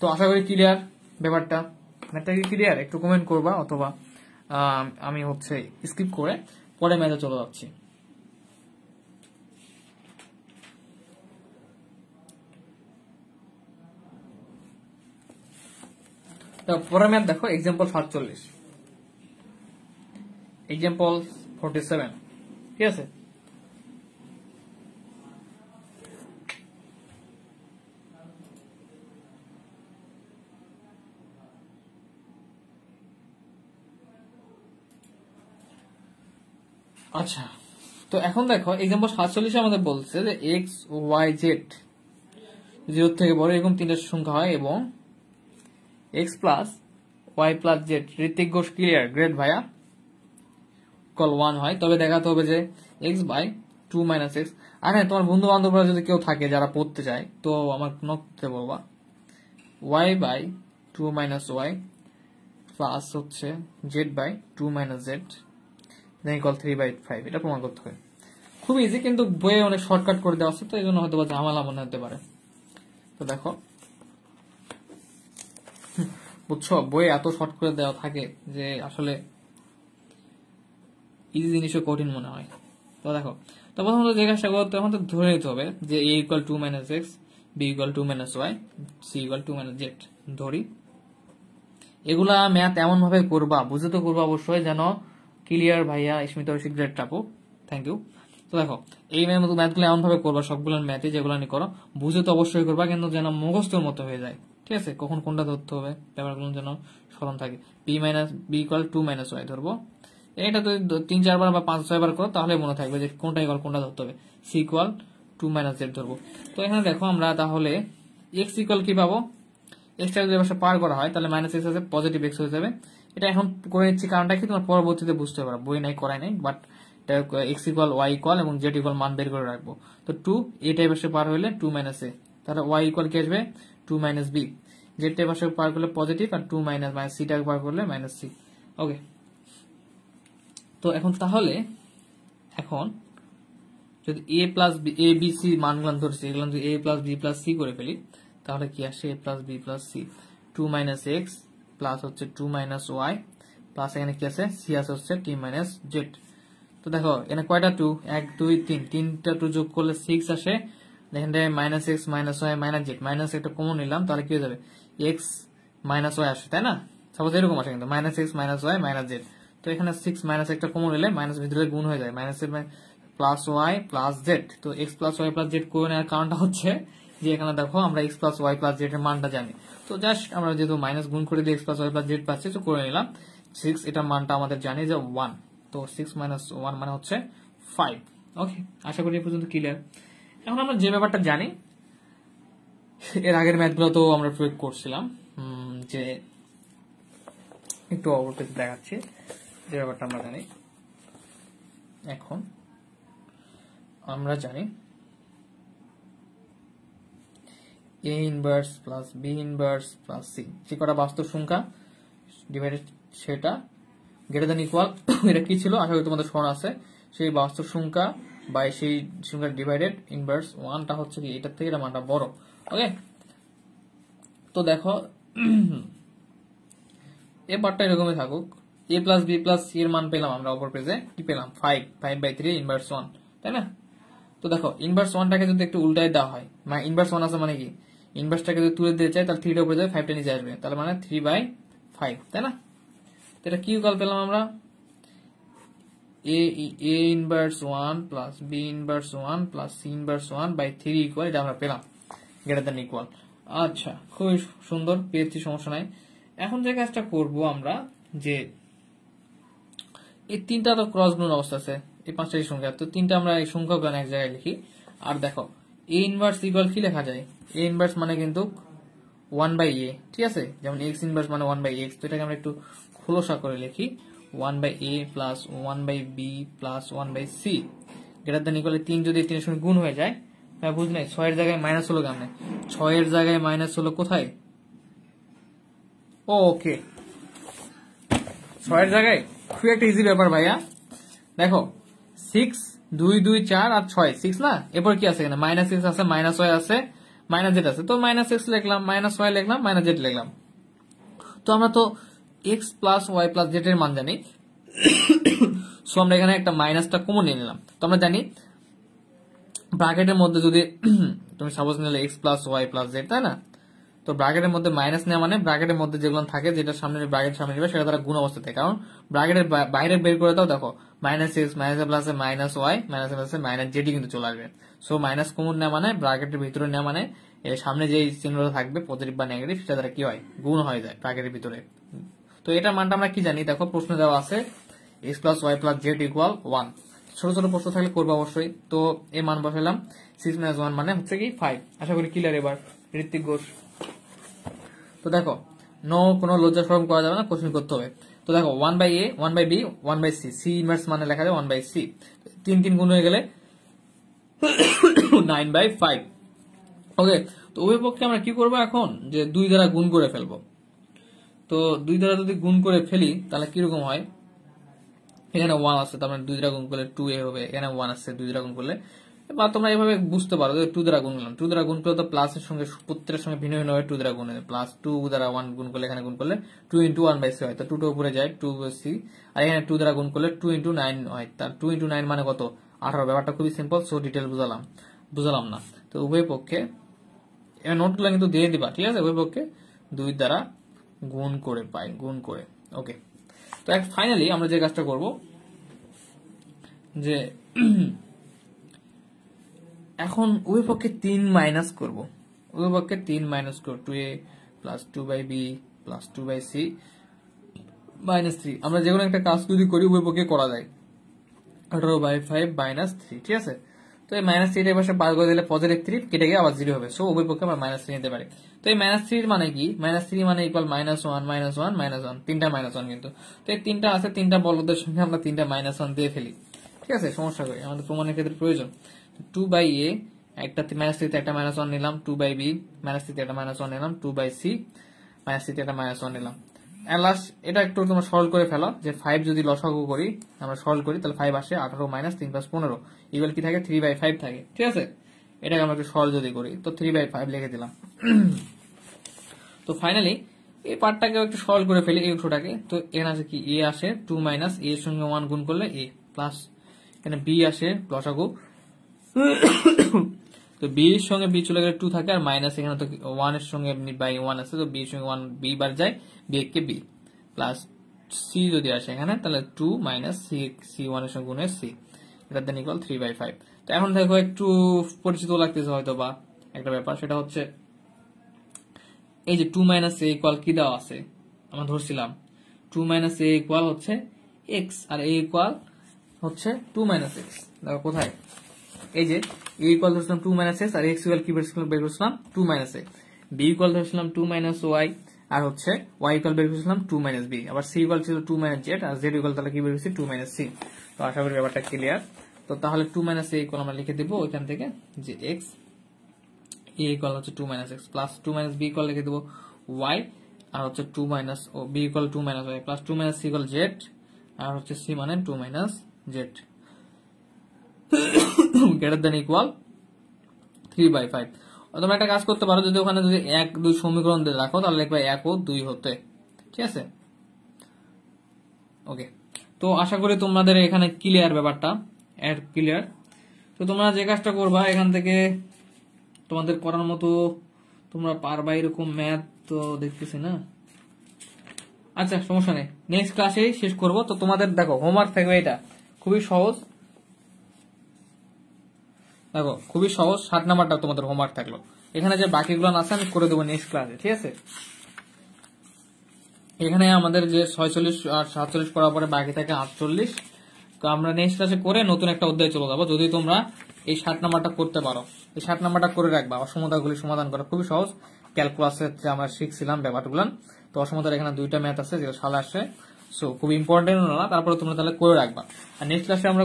তো আশা করি ক্লিয়ার ব্যাপারটা, এটা কি ক্লিয়ার? একটু কমেন্ট করবা, অথবা আমি হচ্ছে স্কিপ করে পরে ম্যাচে চলে যাচ্ছি। পরের ম্যাথ দেখো, এক্সাম্পল 47, এক্সাম্পল 47, ঠিক আছে? আচ্ছা, তো এখন দেখো এক্সাম্পল 47 আমাদের বলছে যে এক্স ওয়াই জেড 0 থেকে বড় এরকম তিনটা সংখ্যা হয় এবং X plus Y plus Z Ritwik Ghosh clear great ভাইয়া কল 1 হয়, তবে দেখাতে হবে যে এক্স বাই 2 মাইনাস এক্স। আর হ্যাঁ, তোমার বন্ধু বান্ধবরা যদি কেউ থাকে যারা পড়তে চায় তো আমার নক করতে বলবা Y by 2 minus Y plus হচ্ছে Z by 2 minus Z then equal 3/5। এটা প্রমাণ করতে হবে, খুব ইজি, কিন্তু বইয়ে অনেক শর্টকাট করে দেওয়া আছে তো এই জন্য হয়তো ঝামেলা মনে হতে পারে। তো দেখো বুঝছো, বইয়ে এত শর্ট করে দেওয়া থাকে যে আসলে ইজি জিনিসও কঠিন মনে হয়। তো দেখো, তো প্রথমত যে কাজটা করতে এখন তো ধরে নিতে হবে যে a equal 2 minus X, B equal 2 minus Y, C equal 2 minus Z ধরি। এগুলা ম্যাথ এমন ভাবে করবা, বুঝে তো করবা অবশ্যই, যেন ক্লিয়ার ভাইয়া স্মিতা ঐশী গ্রেড টাপো, থ্যাংক ইউ। তো দেখো এই ম্যাথগুলো এমন ভাবে করবা, সবগুলোর ম্যাথে যেগুলো নিয়ে করো বুঝে তো অবশ্যই করবা, কিন্তু যেন মুখস্থের মতো হয়ে যায়, ঠিক আছে? কখন কোনটা ধরতে হবে ব্যাপারগুলো যেন স্মরণ থাকে। বি ইকুয়াল 2 মাইনাস ওয়াই ধরবো, এটা তো 3-4 বার বা 5-6 বার করো তাহলে মনে থাকবে যে কোনটা ইকুয়াল কোনটা ধরতে হবে। সি ইকুয়াল 2 মাইনাস জেড ধরবো। তো এখানে দেখো আমরা তাহলে এক্স ইকুয়াল কি পাবো, এক্সটা যদি পাশে পার করা হয় তাহলে মাইনাস এক্স আছে, পজিটিভ এক্স হয়ে যাবে। এটা এখন করে নিচ্ছি কারণটা কি তোমার পরবর্তীতে বুঝতে পারো, বই নাই করাই নাই, but X equal Y equal এবং জেড ইকুয়াল মান বের করে রাখবো। তো 2 এ টাইপ পাশে পার হইলে 2 মাইনাস এ, তাহলে ওয়াই ইকুয়াল কি আসবে 2 মাইনাস বি, জেড টাইপ পাশে পার করলে পজিটিভ আর 2 মাইনাস সি টাকে পার করলে মাইনাস সি। ওকে, তো এখন তাহলে এখন যদি A plus B, A B C মানগুলো ধরছি, এগুলো যদি A plus B plus C করে ফেলি তাহলে কি আসে, A plus B plus C 2 minus X plus হচ্ছে 2 মাইনাস ওয়াই প্লাস এখানে কি আছে সি আছে হচ্ছে টি মাইনাস জেড। তো দেখো এখানে কয়টা 2, 1 2 3, তিনটা 2 যোগ করলে 6 আসে। এখানে minus X minus Y minus Z, minus একটা কমন নিলাম তাহলে কি হয়ে যাবে এক্স মাইনাস ওয়াই আসে, তাই না? সাপোজ এরকম আসে কিন্তু minus X minus Y minus Z. তো এখানে 6 মাইনাস একটা কমন নিলে মাইনাস ভিতরে গুণ হয়ে যায়, মাইনাস এর প্লাস ওয়াই প্লাস জেড। তো X plus Y plus Z করে নেওয়ার কারণটা হচ্ছে যে এখানে দেখো আমরা X plus Y plus Z এর মানটা জানি, তো জাস্ট আমরা যেহেতু মাইনাস গুণ করে দিয়ে X plus Y plus Z পাচ্ছি তো করে নিলাম 6, এটার মানটা আমাদের জানি যে 1, তো 6 মাইনাস 1 মানে হচ্ছে 5। ওকে, আশা করি এই পর্যন্ত ক্লিয়ার। এখন আমরা যে ব্যাপারটা জানি এর আগের ম্যাথগুলো তো আমরা প্রয়োগ করছিলাম, যে একটু অবশ্যই দেখাচ্ছি যে ব্যাপারটা আমরা জানি। এখন আমরা জানি A inverse plus B inverse plus C, যে কটা বাস্তব সংখ্যা ডিভাইডেড সেটা গ্রেটার দ্যান ইকুয়াল, এটা কি ছিল আশা করি তোমাদের স্মরণ আছে, সেই বাস্তব সংখ্যা বাই সেই সংখ্যা ডিভাইডেড ইনভার্স 1টা হচ্ছে কি এটার থেকে এটা মানটা বড়। ওকে, তো দেখো এই পার্টটা এরকমই থাকুক, এ প্লাস বি প্লাস সি এর মান পেলাম আমরা অপর পেজে কি পেলাম 5/3 ইনভার্স 1, তাই না? তো দেখো ইনভার্স 1টাকে যদি একটু উল্টায় দেওয়া হয়, মানে ইনভার্স 1 আছে মানে কি ইনভার্সটাকে যদি তুলে দিতে চাই তাহলে 3টা উপরে যাবে 5টা নিচে আসবে, তাহলে মানে 3/5, তাই না? তো এটা কি ইকুয়াল পেলাম আমরা A inverse 1 plus B inverse 1 plus C inverse 1/3 equal, এটা আমরা পেলাম গ্রেটার দ্যান ইকুয়াল। আচ্ছা, খুবই সুন্দর পেয়েছি, সমস্যা নাই। এখন যে কাজটা করবো আমরা যে এই তিনটা তো ক্রস গুণ অবস্থা আছে, এই 5টা সংখ্যা, তো তিনটা আমরা এই সংখ্যাগুলো এক জায়গায় লিখি। আর দেখো এ ইনভার্স ইকুয়াল কি লেখা যায়, এ ইনভার্স মানে কিন্তু 1/a, ঠিক আছে? যেমন এক্স ইনভার্স মানে 1/x, তো এটাকে আমরা একটু খোলসা করে লিখি 1/a plus 1/b plus 1/c greater than equal 3, যদি 3 এর সঙ্গে গুণ হয়ে যায় তাহলে বুঝ নাই 6 এর জায়গায় মাইনাস হলো কেমনে, 6 এর জায়গায় মাইনাস হলো কোথায়, ওকে 6 এর জায়গায়, খুব একটা ইজি ব্যাপার ভাইয়া। দেখো 6 2 2 4 আর 6 6 না, এরপর কি আছে এখানে মাইনাস এক্স আছে মাইনাস ওয়াই আছে মাইনাস জেড আছে, তো মাইনাস এক্স লিখলাম মাইনাস ওয়াই লিখলাম মাইনাস জেড লিখলাম। তো আমরা তো X plus Y plus Z এর মান জানি, সো আমরা এখানে একটা মাইনাসটা কমন নিয়ে নিলাম। তো আমরা জানি ব্র্যাকেটের মধ্যে যদি তুমি সাপোজ নিলে X plus Y plus Z, তাই না? তো ব্র্যাকেটের মধ্যে মাইনাস নেওয়া মানে ব্র্যাকেটের মধ্যে যেগুলো থাকে যেটা সামনে ব্র্যাকেট সামনে নেবে সেটা তারা গুণ অবস্থাতে, কারণ ব্র্যাকেটের বাইরে বের করে দাও, দেখো মাইনাস এক্স মাইনাস এ প্লাসে মাইনাস ওয়াই মাইনাস এ প্লাসে মাইনাস জেডই কিন্তু চলে আসবে। সো মাইনাস কমন নেওয়া মানে ব্র্যাকেটের ভিতরে নেওয়া মানে এর সামনে যে চিহ্নটা থাকবে পজিটিভ বা নেগেটিভ সেটা দ্বারা কি হয় গুণ হয়ে যায় ব্র্যাকেটের ভিতরে। তো এটার মানটা আমরা কি জানি, দেখো প্রশ্ন দেওয়া আছে X plus Y plus Z equal 1, ছোট ছোট প্রশ্ন থাকলে করবো অবশ্যই। তো এই মান বসালাম, 6 - 1 মানে হচ্ছে কি 5। আশা করি ক্লিয়ার। এবার ঋত্বিক ঘোষ। তো দেখো নো কোনো লজ্জা শরম করা যাবে না, কোশ্চেন করতে হবে। তো দেখো 1/a 1/b 1/c, C inverse মানে লেখা যায় 1/c, 3 গুণ হয়ে গেলে 9/5। ওকে, তো উভয় পক্ষে আমরা কি করবো এখন, যে 2 দ্বারা গুণ করে ফেলবো। তো 2 দ্বারা যদি গুণ করে ফেলি তাহলে কিরকম হয়, এখানে 1 আছে, তার মানে 2 দ্বারা গুণ করলে 2a হবে, এখানে 1 আছে 2 দ্বারা গুণ করলে। বা তোমরা এভাবে বুঝতে পারো যে 2 দ্বারা গুণ করলাম, 2 দ্বারা গুণ করলে তো প্লাসের সঙ্গে প্রত্যেকের সঙ্গে ভিন্ন ভিন্ন হয় 2 দ্বারা গুণ, প্লাস 2 দ্বারা 1 গুণ করলে এখানে গুণ করলে 2 × 1/c হয়, তো 2 টা উপরে যায় 2c, আর এখানে 2 দ্বারা গুণ করলে 2 × 9 হয়, তার 2 × 9 মানে কত 18। ব্যাপারটা খুবই সিম্পল, সো ডিটেল বুঝালাম না। তো উভয় পক্ষে এবার নোটগুলো কিন্তু দিয়ে দিবা, ঠিক আছে। উভয় পক্ষে 2 দ্বারা গুণ করে পাই, গুণ করে। ওকে, তো ফাইনালি আমরা যে কাজটা করব, যে এখন উভয় পক্ষে 3 মাইনাস করবো, উভয় পক্ষে 3 মাইনাস করবো, 2a plus 2/b plus 2/c -3। আমরা যে কোনো একটা কাজ যদি করি উভয় পক্ষে করা যায়, 18/5 -3, ঠিক আছে। তো এই -3 এর পাশে পার করে দিলে পজিটিভ 3 কেটে গিয়ে আবার 0 হবে, সো উভয় পক্ষে আমরা -3 নিতে পারি। তো এই -3 মানে কি, -3 মানে ইকুয়াল -1 -1 -1, তিনটা -1 কিন্তু। তো এই তিনটা আছে, তিনটা বলদের সঙ্গে আমরা তিনটা -1 দিয়ে ফেলি, ঠিক আছে, সমস্যা করি, আমাদের প্রমাণের ক্ষেত্রে প্রয়োজন। 2/a একটা -3 তে একটা -1 নিলাম, 2/b -3 তে একটা -1 নিলাম, 2/c -3 তে একটা -1 নিলাম। লাস্ট এটা একটু তোমরা সরল করে ফেলো, যে 5 যদি লসাগু করি, আমরা সরল করি, তাহলে 5 আসে 18 - 3 + 15 ইকুয়াল কি থাকে 3/5 থাকে, ঠিক আছে। এটাকে আমরা একটু সরল যদি করি, তো 3/5 লিখে দিলাম। তো ফাইনালি এই পার্টটাকে একটু সরল করে ফেলি, এই অংশটাকে। তো এখানে আছে কি, a আসে 2 - a এর সঙ্গে 1 গুণ করলে a, প্লাস এখানে b আসে লসাগু, তো b এর সঙ্গে b চলে গেলে 2 থাকে, আর মাইনাস এখানে তো 1 এর সঙ্গে 1 আছে, তো b এর সঙ্গে 1 b বার যায়, b কে b, প্লাস c যদি আসে এখানে, তাহলে 2 - c 1 এর সঙ্গে গুণে c, এটা দেন ইকুয়াল 3/5। তো এখন দেখো একটু পরিচিত লাগতেছে হয়তো বা একটা ব্যাপার, সেটা হচ্ছে এই যে 2 - a ইকুয়াল কি দেওয়া আছে, আমরা ধরছিলাম 2 - a ইকুয়াল হচ্ছে x, আর a ইকুয়াল হচ্ছে 2 - x। দেখো কোথায়, এই যে a ইকুয়াল ধরছিলাম 2 - x, আর x ইকুয়াল কি বের করছিলাম 2 - a, b ইকুয়াল ধরছিলাম 2 - y, আর হচ্ছে y ইকুয়াল বের করছিলাম 2 - b, আবার c ইকুয়াল ছিল 2 - z, আর z ইকুয়াল তাহলে কি বের করছি 2 - c। তো আশা করি ব্যাপারটা ক্লিয়ার। তো তাহলে 2 - a ইকুয়াল আমরা লিখে দেবো ওইখান থেকে, যে x, a ইকুয়াল হচ্ছে 2 - x, প্লাস 2 - b ইকুয়াল লিখে দেবো y, আর হচ্ছে 2 - b equal 2 - y, plus 2 - c equal z, আর হচ্ছে c মানে 2 - z, গ্রেটার দেন ইকুয়াল 3/5। তোমরা একটা কাজ করতে পারো, যদি ওখানে যদি 1 2 সমীকরণ দিয়ে রাখো, তাহলে লিখবে 1 ও 2 হতে, ঠিক আছে। ওকে, তো আশা করি তোমাদের এখানে ক্লিয়ার, ব্যাপারটা ক্লিয়ার। তো তোমরা যে কাজটা করবা, এখান থেকে তোমাদের করার মতো তোমরা পারবা এরকম ম্যাথ তো দেখতেছি না। আচ্ছা সমস্যা নেই, নেক্সট ক্লাসেই শেষ করব। তো তোমাদের দেখো হোমওয়ার্ক থাকবে, এটা খুবই সহজ, দেখো খুবই সহজ, 7 নাম্বারটা তোমাদের হোমওয়ার্ক থাকলো। এখানে যে বাকিগুলো আছে আমি করে দেবো নেক্সট ক্লাসে, ঠিক আছে। এখানে আমাদের যে 46 আর 47 করার পরে বাকি থাকে 48। তো আমরা নেক্সট ক্লাসে করে নতুন একটা অধ্যায় চলে যাবো, যদি তোমরা এই 7 নাম্বারটা করতে পারো। এই 7 নাম্বারটা করে রাখবা, অসমতাগুলি সমাধান করা খুবই সহজ। ক্যালকুলাসে আমরা শিখছিলাম ব্যাপারগুলো। তো অসমতার এখানে 2টা ম্যাথ আছে যেটা সালে আসে, সো খুব ইম্পর্টেন্ট না, তারপরে তোমরা তাহলে করে রাখবা। আর নেক্সট ক্লাসে আমরা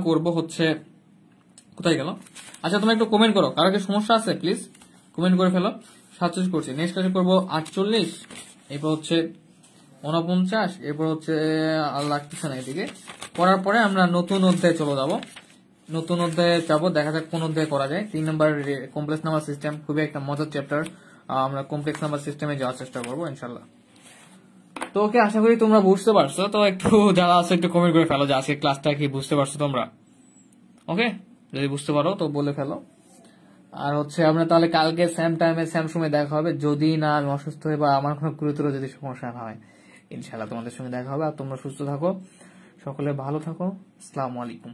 করবো হচ্ছে কোথায় গেল, আচ্ছা তোমরা একটু কমেন্ট করো, কারো কি সমস্যা আছে প্লিজ কমেন্ট করে ফেলো। 47 করছি, নেক্সট ক্লাসে করবো 48, এরপর হচ্ছে 49, এরপর হচ্ছে আর লাগতেছে না এদিকে। করার পরে আমরা নতুন অধ্যায়ে চলে যাব, নতুন অধ্যায়ে যাবো, দেখা যাক কোন অধ্যায় করা যায়। 3 নম্বর কমপ্লেক্স নাম্বার সিস্টেম, খুবই একটা মজার চ্যাপ্টার, আমরা কমপ্লেক্স নাম্বার সিস্টেমে যাওয়ার চেষ্টা করবো ইনশাল্লাহ। তো ওকে, আশা করি তোমরা বুঝতে পারছো। তো একটু যারা আছে একটু কমেন্ট করে ফেলো যে আজকে ক্লাসটা কি বুঝতে পারছো তোমরা। ওকে, যদি বুঝতে পারো তো বলে ফেলো। আর হচ্ছে আমরা তাহলে কালকে সেম টাইমে সেম সময় দেখা হবে, যদি না আমি অসুস্থ হই বা আমার কোনো গুরুতর যদি সমস্যা না হয়, ইনশাআল্লাহ তোমাদের সঙ্গে দেখা হবে। আর তোমরা সুস্থ থাকো, সকলে ভালো থাকো, আসসালামু আলাইকুম।